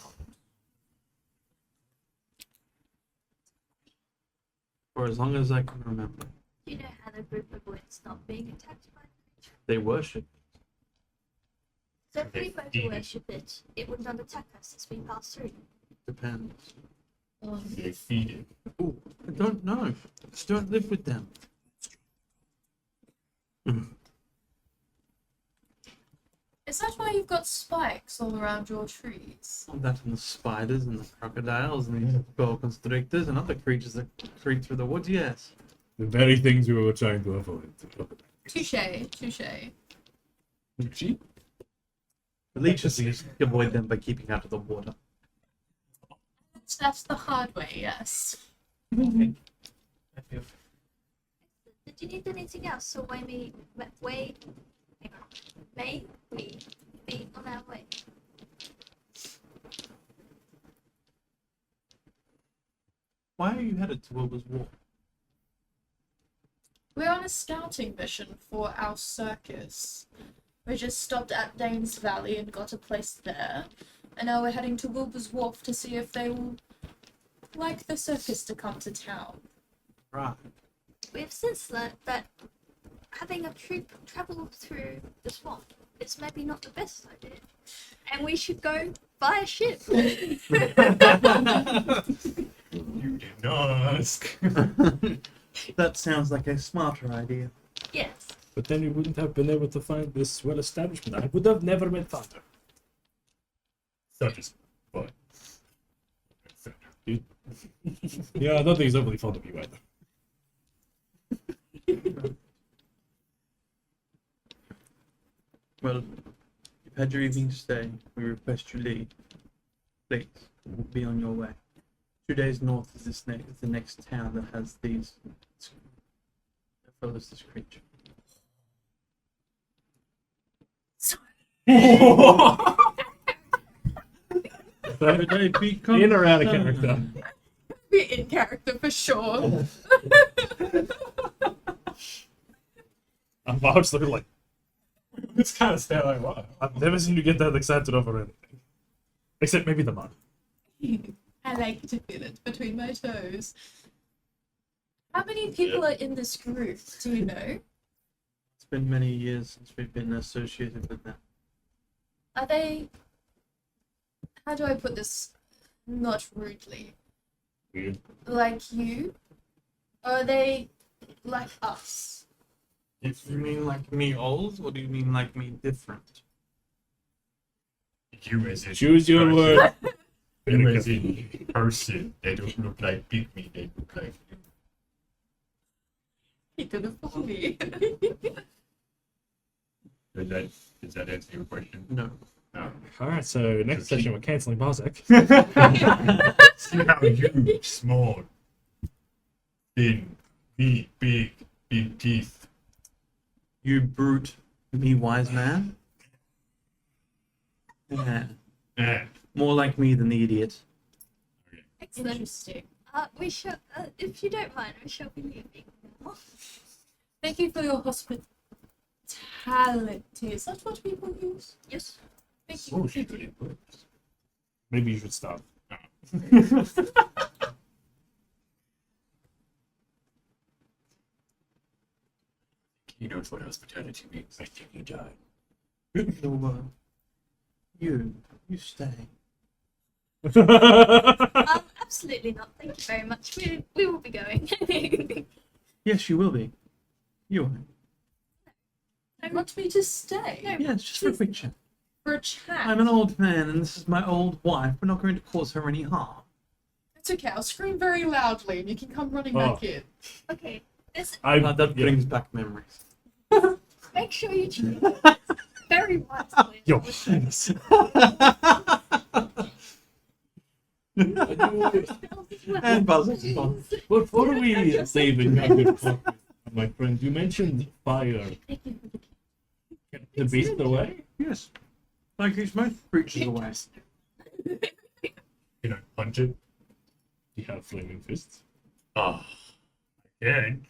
For as long as I can remember. Do you know how the group avoids not being attacked by the creature? They worship. So if They we were feed to it. worship it, it would not attack us as we pass through. Depends. they feed it. Oh, I don't know. Just don't live with them. Is that why you've got spikes all around your trees? That and the spiders and the crocodiles and the boa constrictors and other creatures that creep through the woods, yes. The very things we were trying to avoid. Touche, touche. Sheep? The leeches, you just avoid them by keeping out of the water. That's the hard way, yes. Okay. I feel Did you need anything else? So may we be on our way? Why are you headed to Wilbur's Wharf? We're on a scouting mission for our circus. We just stopped at Danes Valley and got a place there. And now we're heading to Wilbur's Wharf to see if they will like the circus to come to town. Right. We have since learnt that having a troop travel through the swamp is maybe not the best idea. And we should go by a ship. You did not ask. That sounds like a smarter idea. Yes. But then we wouldn't have been able to find this well establishment. I would have never met Thunder. Such as what? Yeah, I don't think he's overly fond of you either. Well, you've had your evening stay. We request you leave. Please, be on your way. 2 days north is is the next town that has these that follows this creature. In or out of character? We're in character for sure. I'm just looking like, It's kind of style I want. I've never seen you get that excited over anything. Except maybe the mud. I like to feel it between my toes. How many people are in this group? Do you know? It's been many years since we've been associated with them. Are they? How do I put this? Not rudely. Weird. Like you? Or are they like us? Do you mean like me old, or do you mean like me different? You as in Choose your person. word. You as in person. They don't look like pygmy. They look like He did it for me. Does that answer your question? No. No. Alright, so next session we're cancelling Bartek. See how you, small, thin, big teeth. You brute, me wise man. Yeah. Yeah. More like me than the idiot. Excellent. Interesting. We shall, if you don't mind, we shall be leaving now. Thank you for your hospitality. Is that what people use? Yes. Thank you. Oh, she really works. Maybe you should stop. He knows what hospitality means. I think he died. So, you stay. Absolutely not. Thank you very much. We will be going. Yes, you will be. You will. You want me to stay? No. Yes, just for a quick chat. For a chat? I'm an old man, and this is my old wife. We're not going to cause her any harm. It's okay, I'll scream very loudly and you can come running Oh. back in. Okay. This That yeah. brings back memories. make sure you choose very wisely. Your Highness. And Buzz's gone. Before we say the good talk, my friend, you mentioned fire. Kept the beast away? Yes. Like these most creatures away. You know, punch it. You have flaming fists. Oh, again.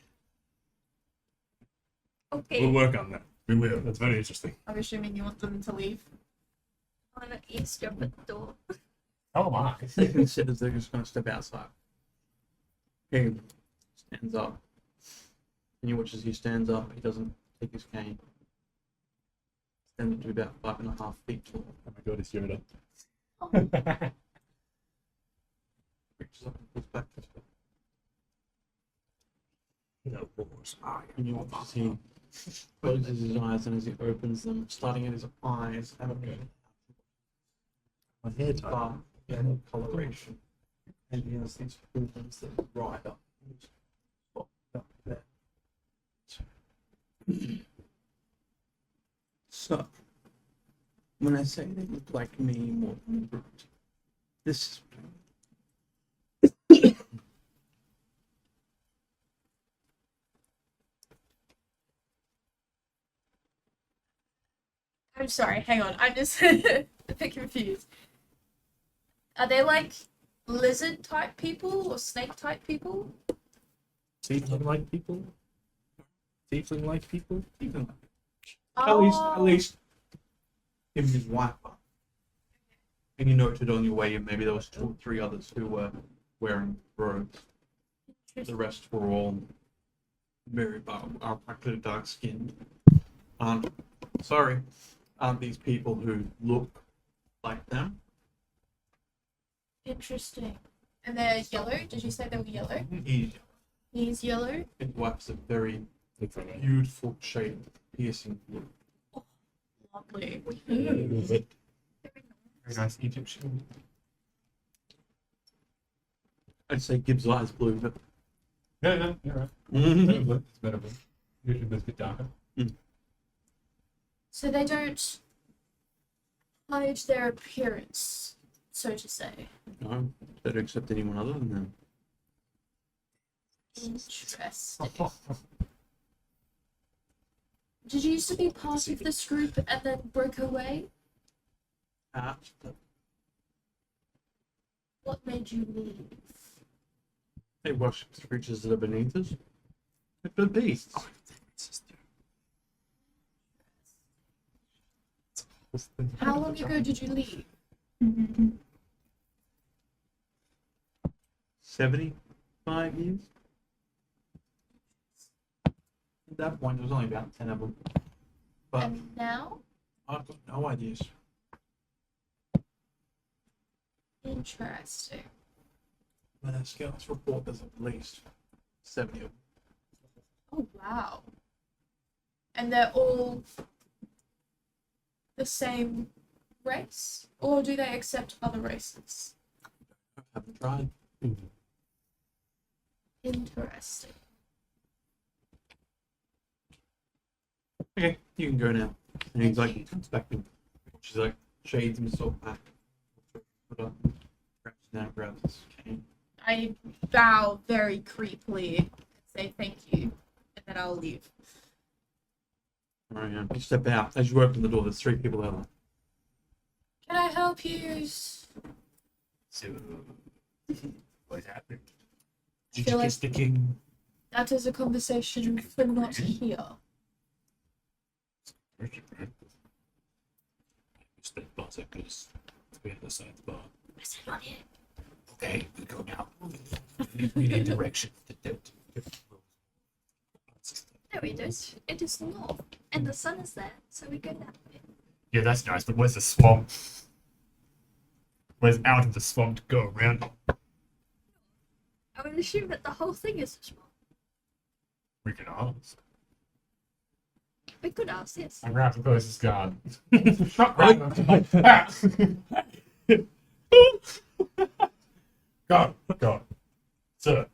Okay. We'll work on that. We will. That's very interesting. I'm assuming you want them to leave. I'm gonna eavesdrop at the door. Oh my. They consider they're just going to step outside. He stands up. And you watch as he stands up. He doesn't take his cane. Stands up to about 5.5 feet tall. Oh my god, it's Yoda. Reaches up and pulls back his foot. No wars. And you watch as he closes his eyes, and as he opens them, starting at his eyes, have a My hair tie. dark yellow coloration. And he has these movements that ride up. Up there. So, when I say they look like me more than a brute, this is what I mean. I'm sorry, hang on. I'm just a bit confused. Are they like lizard type people or snake type people? Tiefling like people? Tiefling like people? Even like Oh. at least him and his wife are. And you noted on your way in maybe there was 2 or 3 others who were wearing robes. The rest were all very are practically dark skinned. Aren't these people who look like them? Interesting. And they're yellow? Did you say they were yellow? He's He's yellow. his wife's a very Look for me. beautiful shade, piercing blue. Lovely. Very nice Egyptian. I'd say Gibbs' eyes blue, but No, you're right. Better blue. It's better blue. Usually blue's a bit darker. So they don't hide their appearance, so to say. no, better accept anyone other than them. Interesting. Did you used to be part of this group and then broke away? What made you leave? They worship the creatures that are beneath us. They're beasts. How long ago did you leave? 75 years. At that point, there was only about 10 of them. But And now? I've got no ideas. Interesting. But our scouts report there's at least 70 of them. Oh wow. And they're all the same race? Or do they accept other races? I haven't tried. Interesting. Okay, you can go now. And he's Thank you. like, comes back in. She's like, shades himself back. Put up, grabs down, grabs his cane. I bow very creepily, say thank you, and then I'll leave. Alright, yeah. You step out. As you open the door, there's 3 people out Can I help you? So, what happened? I feel like the king? that is a conversation for not here. Step buzzer because we had a sidebar. I said not here. Okay, we go now. We need direction. No, we don't. It is north, and the sun is there, so we go that way. Yeah, that's nice, but where's the swamp? Where's out of the swamp to go around? I would assume that the whole thing is a swamp. We can ask. We could ask, yes. I grab the closest guard. Shot right onto my back. God. Sir,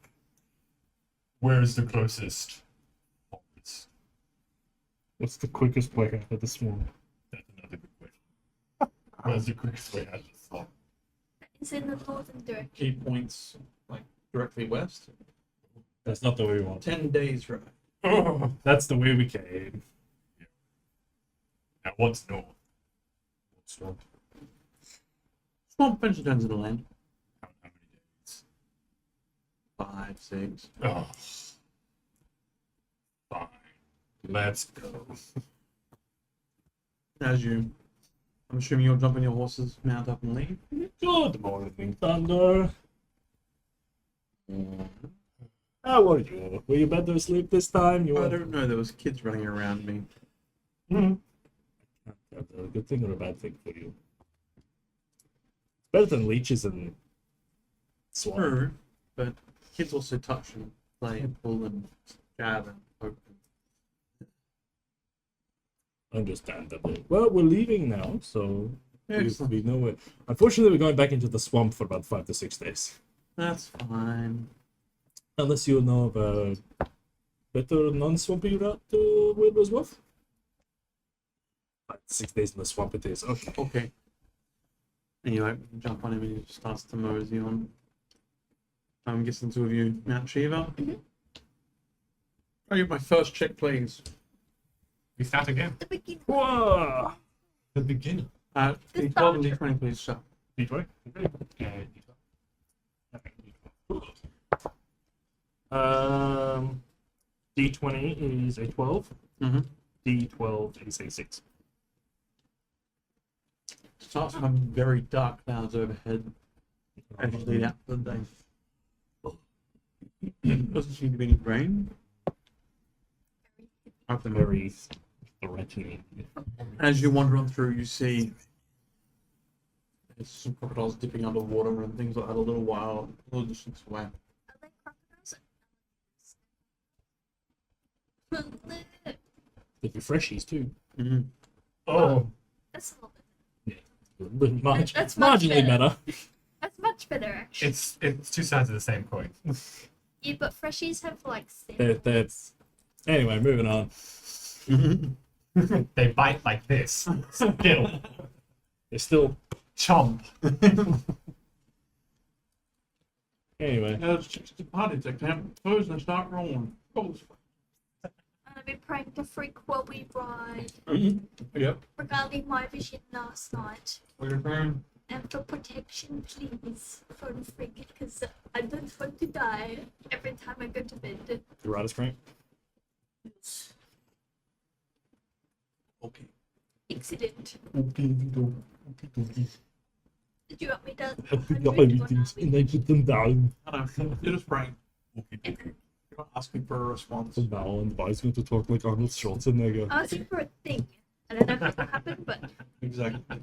where is the closest office? What's the quickest way out of the swamp? That's another good question. Where's the quickest way out of the swamp? It's in the northern direction. Key points, like, directly west. That's not the way we want. 10 days ride. Oh. That's the way we came. Now what's north? Swamp. Swamp eventually turns into land. How many days? 5, 6. Oh. Fine. Let's go. As you, I'm assuming you'll jump on your horses, mount up and leave. Good morning, Thunder. How are you? Were you better asleep this time? You I were. don't know, there was kids running around me. Mhm. That's a good thing or a bad thing for you? Better than leeches and swamp. True, but kids also touch and play and pull and jab and poke. Understandable. Well, we're leaving now, so Excellent. we know it. Unfortunately, we're going back into the swamp for about 5 to 6 days. That's fine. Unless you know of a better non-swampy route to Windward's Wharf. 5 to 6 days in the swamp it is. Okay. Okay. And you like jump on him and he starts to mosey on. I'm guessing 2 of you mount Shiva. Mhm. I get my first check, please. We start again. The beginning. Whoa! The beginner. D12 and D20, please, sir. D20? Okay. D20 is a 12. Mm-hmm. D12 is a 6. Starts having very dark clouds overhead as you lead out for the day. Doesn't seem to be any rain. Up the Very threatening. As you wander on through, you see there's some crocodiles dipping underwater and things like that a little while, a little distance away. Are they crocodiles? There'd be freshies too. Mm-hmm. Oh. That's a little bit. That's much Marginally better. That's much better, actually. It's 2 sides of the same coin. Yeah, but freshies have like That's anyway. Moving on. They bite like this. Still. It's still Chomp. anyway. Let's check the party to camp first and start rolling. I'm gonna be praying to freak while we ride Yep. regarding my vision last night. We're going. And for protection, please, from freak, because I don't want to die every time I go to bed. The rider's crank. Okay. Accident. Okay. Did you want me to? I pick up everything and I put them down. I know. You're just praying. Okay. You're not asking for a response. From now on, Vi's going to talk like Arnold Schwarzenegger. I was looking for a thing. I don't know if it will happen, but Exactly.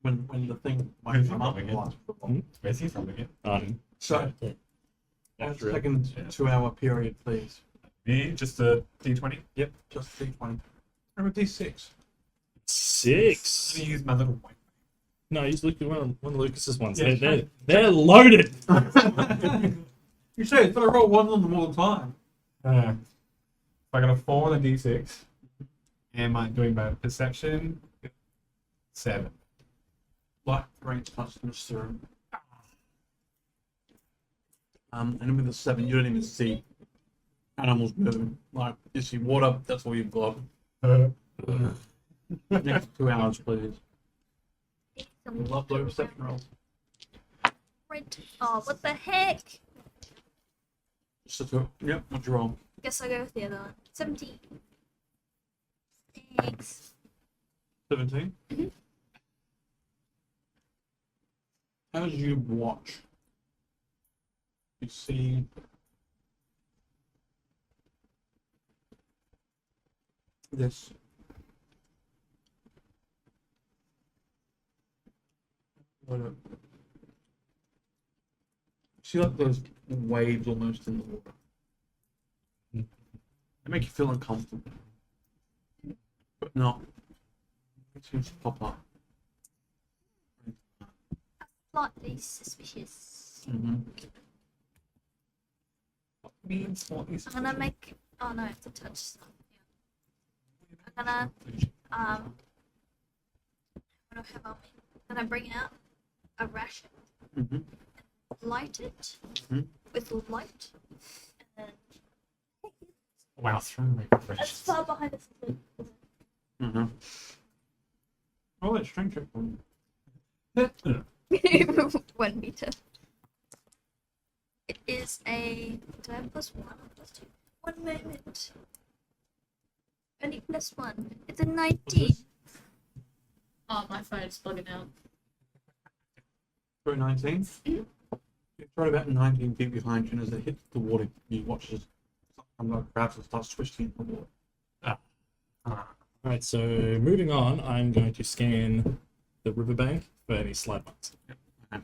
When the thing might come up again. Where's he from again? So, second 2-hour period, please. Me? Just a D20? Yep, just D20. Remember D6. 6. Let me use my little point. No, he's looking one of Lucas's ones. Yeah. They're loaded. You say it's, but I roll one of them all the time. So I got a 4 on a D6 Am I doing my perception? 7. Light rain touches through. And with the 7, you don't even see animals moving. Like, you see water, that's all you've got. Next 2 hours, please. Love those perception rolls. Right. Oh, what the heck? Just a 2. Yep, what's your roll? Guess I'll go with the other one. 17. Thanks. 17? Mhm. As you watch, you see this see like those waves almost in the water. They make you feel uncomfortable, but not. It seems to pop up. Slightly suspicious. Mm-hmm. Means what is I'm gonna make. Oh no, it's a touch stuff. Yeah. I'm gonna what do I have on me? I'm gonna bring out a ration, Mm-hmm. light it Mhm. with light, and then wow, through me. as far behind us as Mm-hmm. Oh, it's strength check. 1 meter. It is a. Do I have +1 or +2? 1 moment. Only +1. It's a 19. Oh, my phone's bugging out. Through 19. Mhm. It's right about 19 feet behind you, and as it hits the water, you watch as something like grabs and starts twisting in the water. Alright, so moving on, I'm going to scan the riverbank for any slide marks. Okay.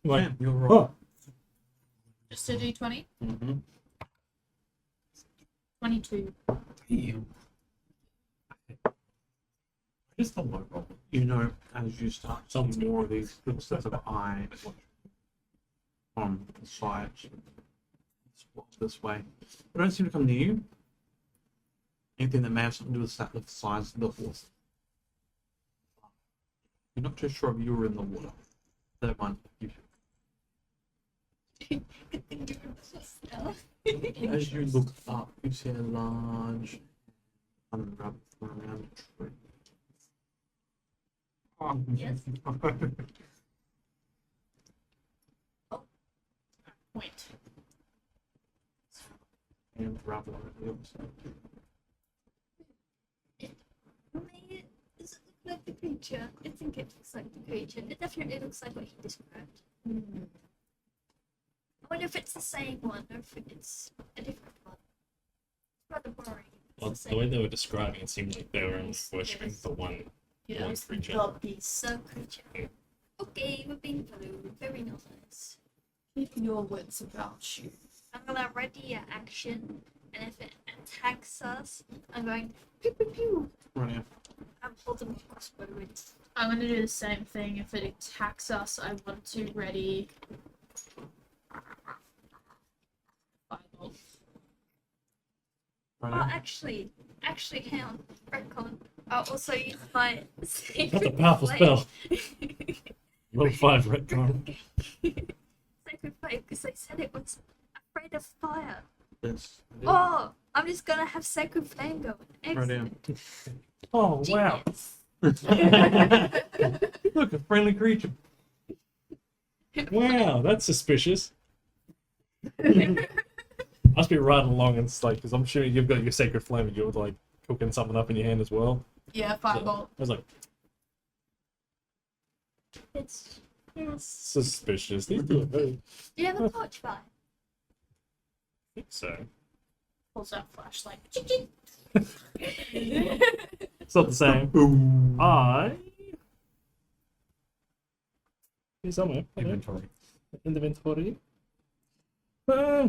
Like, Yeah, you're right. oh, Just a d20. Mm-hmm. 22. Damn. Just a low roll. You know, as you start seeing more of these little sets of eyes on the sides, this way, they don't seem to come near you. Anything that may have something to do with the size of the horse. You're not too sure if you were in the water. That one. As you look up, you see a large unraveled around a tree. Yes. Point. And rather on the other side. Maybe does it look like the creature? I think it looks like the creature. It definitely looks like what he described. I wonder if it's the same one or if it's a different one. It's rather boring. well, It's the way they were describing it seemed like they were worshipping the one. Yeah, One it's the creature. god beast. So creature. Okay, we're being followed. Very nice. Keep your wits about you. I'm gonna ready an action, and if it attacks us, I'm going pew pew pew. Right here. I'm holding my crossbow. It's I'm gonna do the same thing. If it attacks us, I want to ready. Firebolt. Right oh, here. actually, hang on, retcon. I'll also use my That's a sacred powerful flame. spell. Level 5 retcon. Sacred flame, because they said it was afraid of fire. This. Oh, I'm just gonna have sacred flame going. Right here. Excellent. Oh, wow. Genius. Look, a friendly creature. Wow, that's suspicious. Must be riding along and it's like, because I'm sure you've got your sacred flame and you're like cooking something up in your hand as well. Yeah, So, firebolt. I was like, It's suspicious. These two are very. do you have a torchlight? I think so. Pulls out flashlight. It's not the same. I. Here's somewhere. Inventory. Inventory. I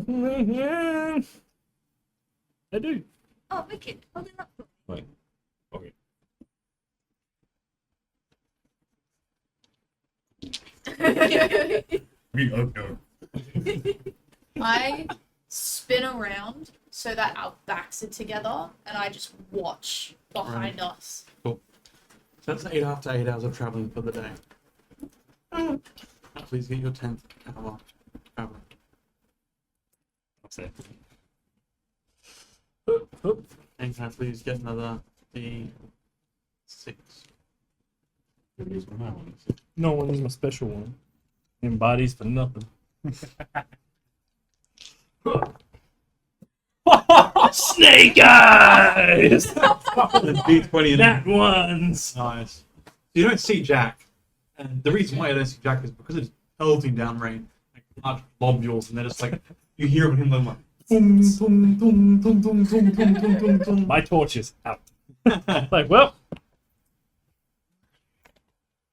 do. Oh, wicked. Hold it up. Wait. Okay. We are no. I spin around so that our backs are together, and I just watch behind us. So that's 8 after 8 hours of traveling for the day. Please get your 10th hour travel. Upset. And can I please get another D6? Use one of my ones. No one is my special one. Embodies for nothing. Snake eyes! The D20 and That ones! nice. You don't see Jack, and the reason why you don't see Jack is because it's pelting down rain, like large globules, and they're just like you hear him like boom, boom, boom, boom, boom, boom, boom, boom, boom, boom. My torch is out. Like, well.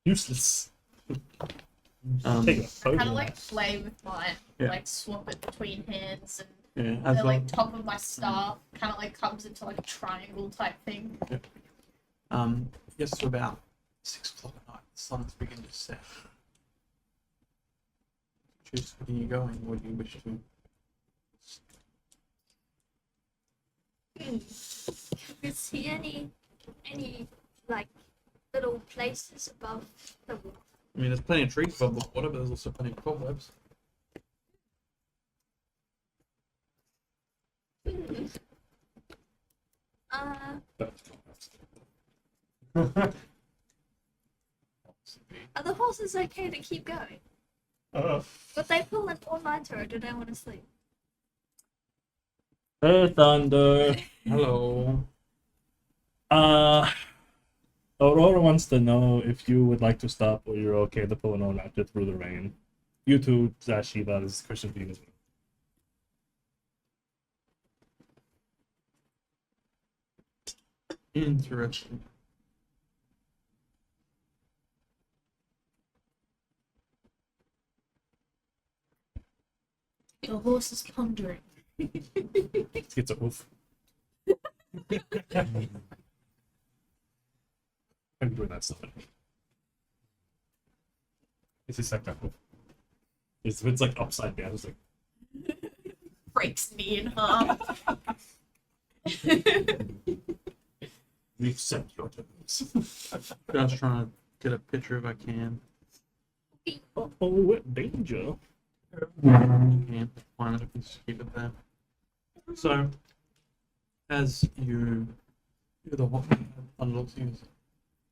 Useless. Take a I photo. kind of like play with mine, Yeah. like swap it between hands, and Yeah, the as well. like top of my staff kind of like comes into like a triangle type thing. Yes, to about 6 o'clock at night, the sun's beginning to set. Choose where you going, where do you wish to? Can you see any like little places above the water? I mean, there's plenty of trees above the water, but there's also plenty of cobwebs. Are the horses okay to keep going? Would they pull an all-nighter or do they want to sleep? Hey, Thunder. Hello. Aurora wants to know if you would like to stop or you're okay to pull an all-nighter through the rain. You too, Zashi, that is a question for you as well. Interesting. The horse is pondering. It's a hoof. I'm doing that stuff. This is like the It's like upside down. It's like Breaks me in half. we've set your terms. Just trying to get a picture if I can. Oh, what danger! Can't find it, I can just keep it there. So, as you do the hot unlock things,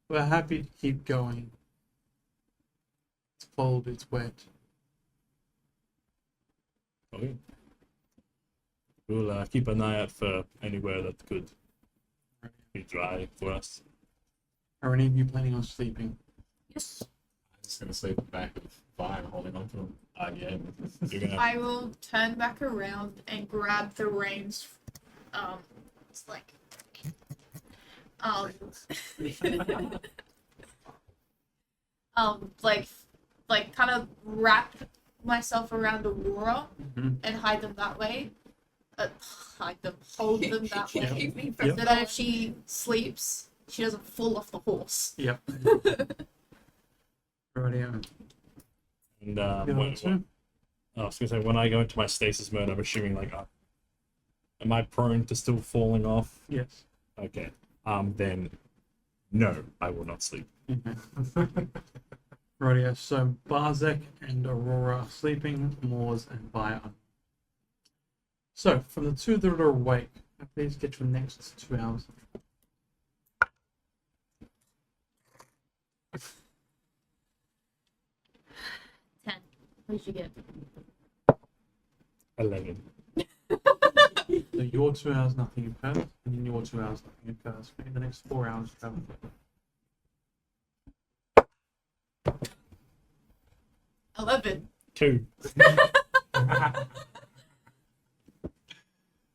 we're happy to keep going. It's cold, it's wet. Okay. We'll keep an eye out for anywhere that could be dry for us. Are any of you planning on sleeping? Yes. I'm just gonna sleep at the back of Vine holding on to him. Yeah. You're gonna. I will turn back around and grab the reins. It's like, like kind of wrap myself around Aurora Mhm. and hide them that way. Hold them that way, Keep me Yep. so that if she sleeps, she doesn't fall off the horse. Yep. Rightio. And The other two? I was gonna say when I go into my stasis mode, I'm assuming like, am I prone to still falling off? Yes. Okay. Then, no, I will not sleep. Okay. Rightio. So Barzek and Aurora are sleeping, Moors and Vi are. So, from the two that are awake, please get your next 2 hours. What did you get? 11. So your 2 hours, nothing occurs, and in your 2 hours, nothing occurs. For the next 4 hours, travel. 11. 2.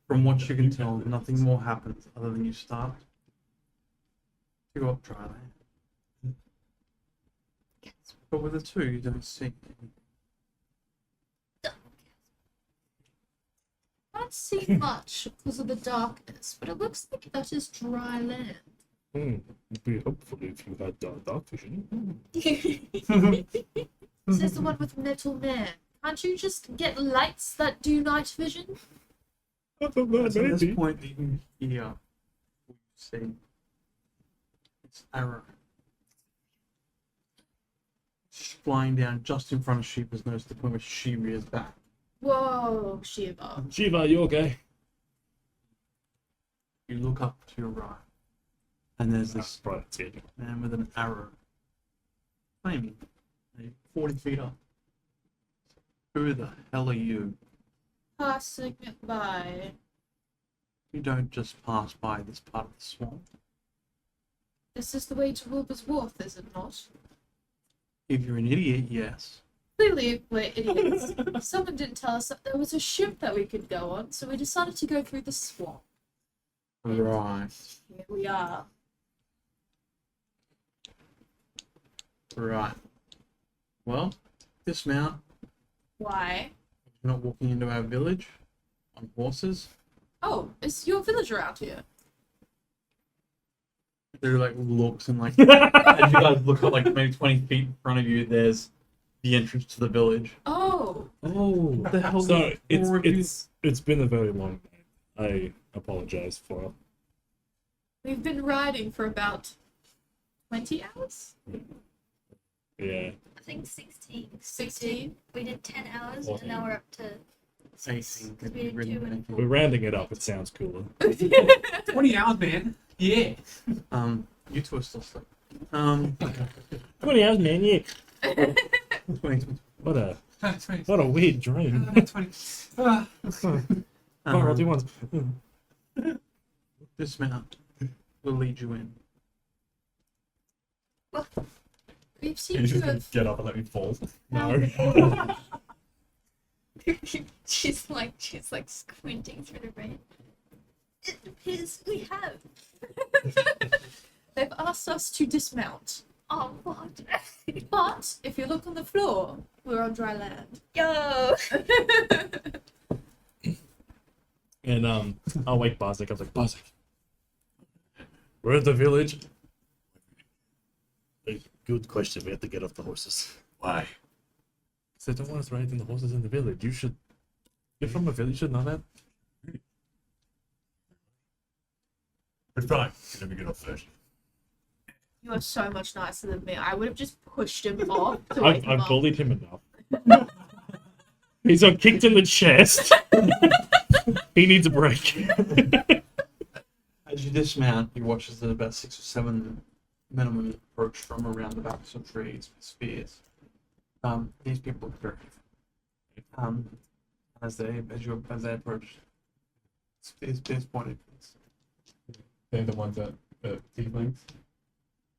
From what you can tell, nothing more happens other than you start to go up dry land. But with the two, you don't see any. Can't see much because of the darkness, but it looks like that is dry land. It'd be helpful if you had dark vision. This is the one with Metal Man. Can't you just get lights that do night vision? So at this point, you can hear what you see its arrow flying down just in front of Shiva's nose to the point where she rears back. Whoa, Shiva. Shiva, you okay? You look up to your right, and there's this Right, that's it. man with an arrow flaming 40 feet up. Who the hell are you? Passing it by. You don't just pass by this part of the swamp. This is the way to Wilbur's Wharf, is it not? If you're an idiot, yes. Clearly, we're idiots. Someone didn't tell us that there was a ship that we could go on, so we decided to go through the swamp. Right. Here we are. Right. Well, dismount. Why? You're not walking into our village on horses. Oh, is your village around here? There like looks and like as you guys look at like maybe 20 feet in front of you, there's the entrance to the village. Oh, Oh, What the hell? so four of you- it's been a very long night. I apologize for. we've been riding for about 20 hours? Yeah. I think 16. 16? We did 10 hours and now we're up to 6 18, because we did 2 and We're rounding it up. It sounds cooler. 20 hours, man. Yeah. You two are still asleep. 20 hours, man. Yeah. 20. What a 20. what a weird dream. 20. Ah. Carl, do you want? Dismount. We'll lead you in. We've seemed to have. get up and let me fall. No. she's like squinting through the rain. It appears we have. They've asked us to dismount. Oh, what? But if you look on the floor, we're on dry land. Yo! And I'll wake Barzik. I was like, Barzik, we're at the village. A good question. We have to get off the horses. Why? Because they don't want us riding the horses in the village. You should. You're from a village. You should know that. But fine. Let me get off first. You are so much nicer than me. I would have just pushed him off. To I've, wake him I've up. bullied him enough. He's got kicked in the chest. He needs a break. As you dismount, you watch as there's about 6 or 7 minimum approach from around the backs of trees with spears. These people look very different. As they approach, spears pointed. They're the ones that tieflings.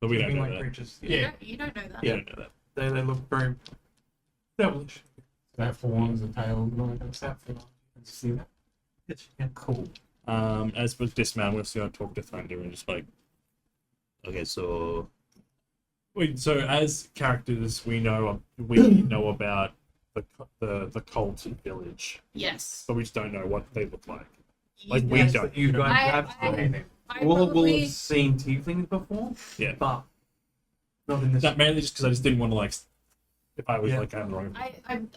But we don't Looking know like that. creatures. Yeah. You don't know that. We Yeah. don't know that. They look very devilish. They have horns and tails and all that kind of stuff. Did you see that? Yes, yeah. Cool. As for dismount, we're still gonna talk to Thunder and just like, okay, so wait, so as characters, we know about the cult village, Yes. but we just don't know what they look like. You Like, we guys- don't. You guys I- have I- I we'll probably- have seen tieflings before. Yeah. But not in this. That mainly just because I just didn't want to like, if I was Yeah. like, I'm wrong.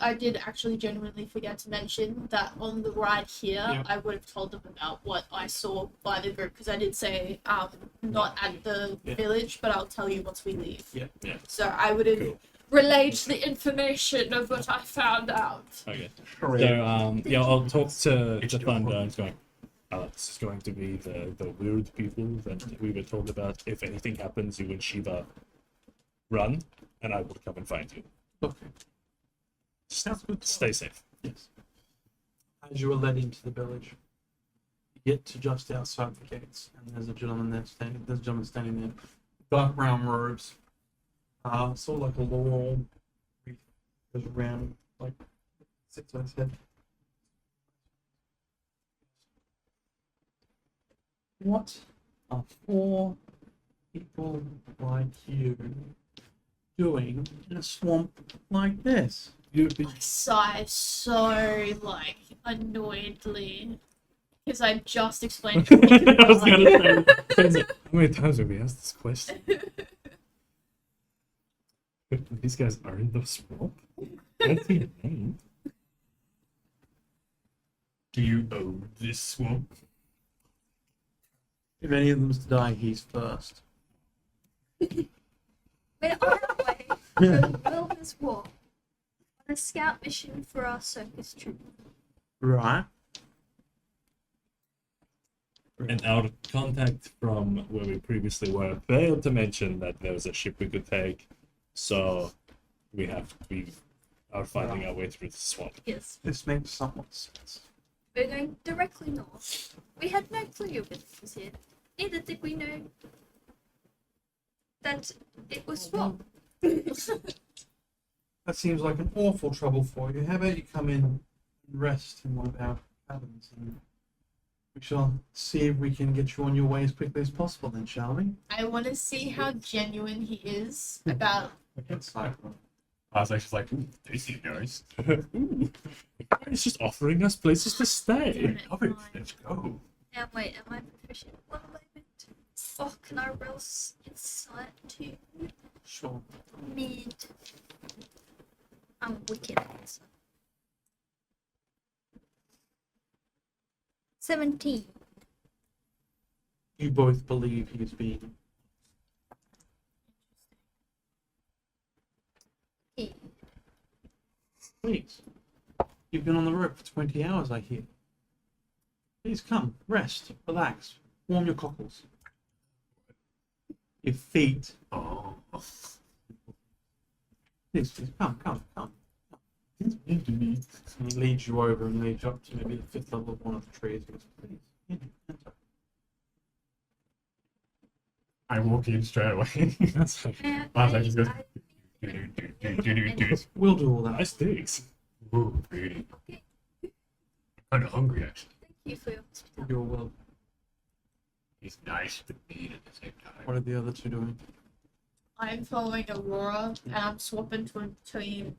I did actually genuinely forget to mention that on the ride here, Yeah. I would have told them about what I saw by the group because I did say not at the Yeah. village, but I'll tell you once we leave. Yeah. Yeah. So I would have Cool. relayed the information of what I found out. Okay. Correct. So yeah, I'll talk to It's Thunder. your- I'm just going. This is going to be the weird people that we were told about. If anything happens, you and Shiva run, and I will come and find you. Okay. Sounds good. Stay safe. Yes. As you are led into the village, you get to just outside the gates, and there's a gentleman there standing. There's a gentleman standing there, dark brown robes, sort of like a laurel wreath goes around, like sits on his head. What are 4 people like you doing in a swamp like this? You'd be I sigh so annoyedly because I just explained to you. I was gonna say, how many times have we asked this question? These guys are in the swamp. What's your name? Do you own this swamp? If any of them's to die, he's first. We're on our way to Wilbur's Wharf on a scout mission for our circus troupe. Right. And our contact from where we previously were failed to mention that there was a ship we could take, so we are finding our way through the swamp. Yes, This makes somewhat sense. we're going directly north. We had no clue it was here. Neither did we know that it was swamp. That seems like an awful trouble for you. How about you come in and rest in one of our cabins, and we shall see if we can get you on your way as quickly as possible then, shall we? I want to see how genuine he is about. It's like, I was actually like, ooh, they seem nice. Ooh, it's just offering us places to stay. Love it. Let's go. Now wait, am I proficient? One moment. Oh, can I roll insight to sure. mid? I'm wicked at this. 17. You both believe he is being. Yeah. Please. You've been on the road for 20 hours, I hear. Please come, rest, relax, warm your cockles. Your feet. Oh. Please, come. And he leads you over and leads you up to maybe the fifth level of one of the trees. He goes, please, enter. I walk in straight away. That's like And I was like, just goes, We'll do all that. nice digs. ooh, pretty. Okay. I'm kind of hungry, actually. Thank you for your hospitality. You're well. He's nice but mean at the same time. What are the other two doing? I'm following Aurora and I'm swapping between.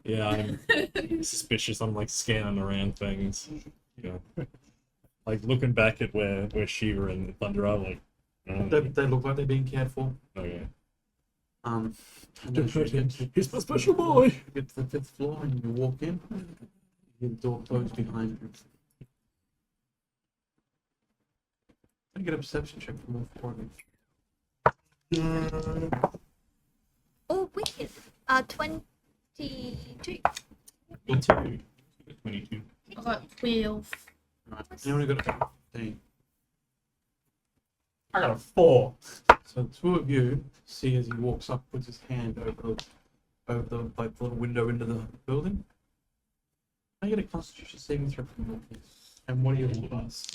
Yeah, I'm suspicious. I'm like scanning around things. You know, like looking back at where Shiva and Thunder are. Like, They look like they're being cared for. okay. And as you get to- He's my special boy. you get to the fifth floor and you walk in. The door closed behind you. I get a perception check from all four of you. Oh, wicked. 22. 22. I got 12. Right. You only got a 15. I got a 4. So the two of you see as he walks up, puts his hand over the like little window into the building. I get a Constitution saving throw from you. And what are your plus?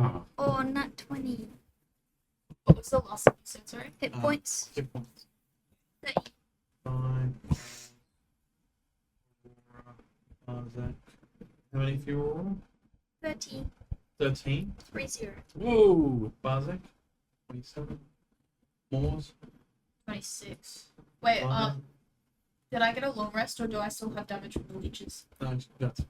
Huh. Oh, not 20. What was the last thing you said, sorry? Hit points. Hit points. 30. 5. Zach. How many for you all? 13. 13. 30. Whoa. Barzak. 27. Moors. 26. Wait, Five. did I get a long rest or do I still have damage from the leeches? No, that's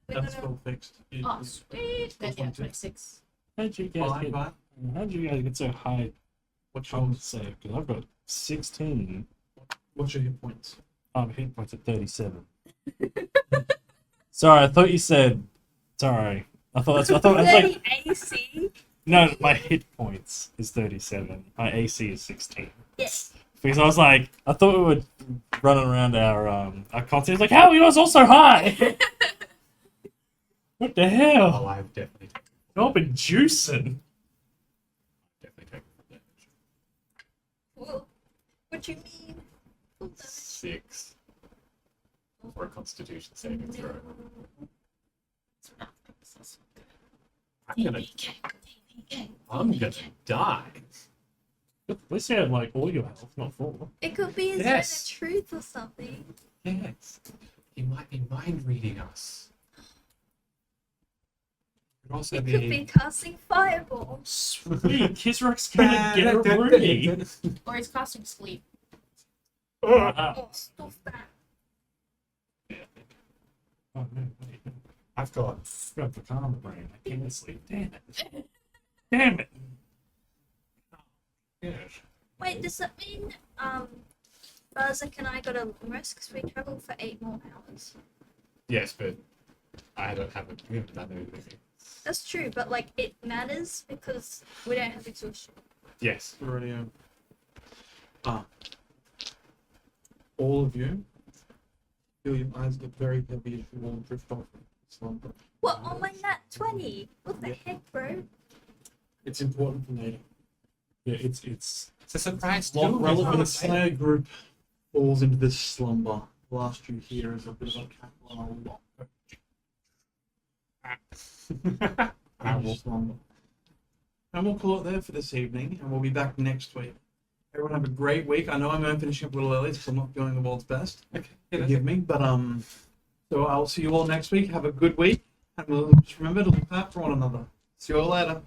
We're that's gonna, all fixed. Oh, sweet. Then yeah, 22. 26. How'd you guys Five, get? right? How'd you guys get so high? What's I would yours? say because I've got 16. What's your hit points? Hit points at 37. Sorry, I thought you said. Sorry, I thought it's like 30 AC. no. My hit points is 37. My AC is 16. Yes. Because I was like, I thought we were running around our content. Like, how are yours also high? What the Oh, hell? I've definitely taken Y'all been juicing. damage. Well, what you mean? Full damage. 6 for a Constitution saving throw. I'm gonna die. At least you have like all your health, not full. It could be his Yes. own truth or something. Yes, he might be mind reading us. Could also It could be be. casting fireball. Sweet, Kizrak's gonna get a rooney. Or he's casting sleep. Oh, stuff that. Oh, no, wait. I've got. I've got the calm brain. I can't sleep. Damn it. Damn it. Yes. Wait, does that mean Barzak and I got a long rest because we traveled for 8 more hours? Yes, but I don't have a. We haven't done anything. That's true, but like it matters because we don't have exhaustion. Yes. Radio. All of you feel your eyes get very heavy as you all drift off into slumber. What on my nat 20? What the Yeah. heck, bro? It's important for Nada. Yeah, it's It's a surprise Lot too. relevant entire group falls into this slumber. The last you hear is a bit of a cackle and a lot. Slumber. And we'll call it there for this evening, and we'll be back next week. Everyone have a great week. I know I'm finishing up a little early because I'm not feeling the world's best. Okay. Yeah, that's Forgive it. me, but so I'll see you all next week. Have a good week, and we'll just remember to look out for one another. See you all later.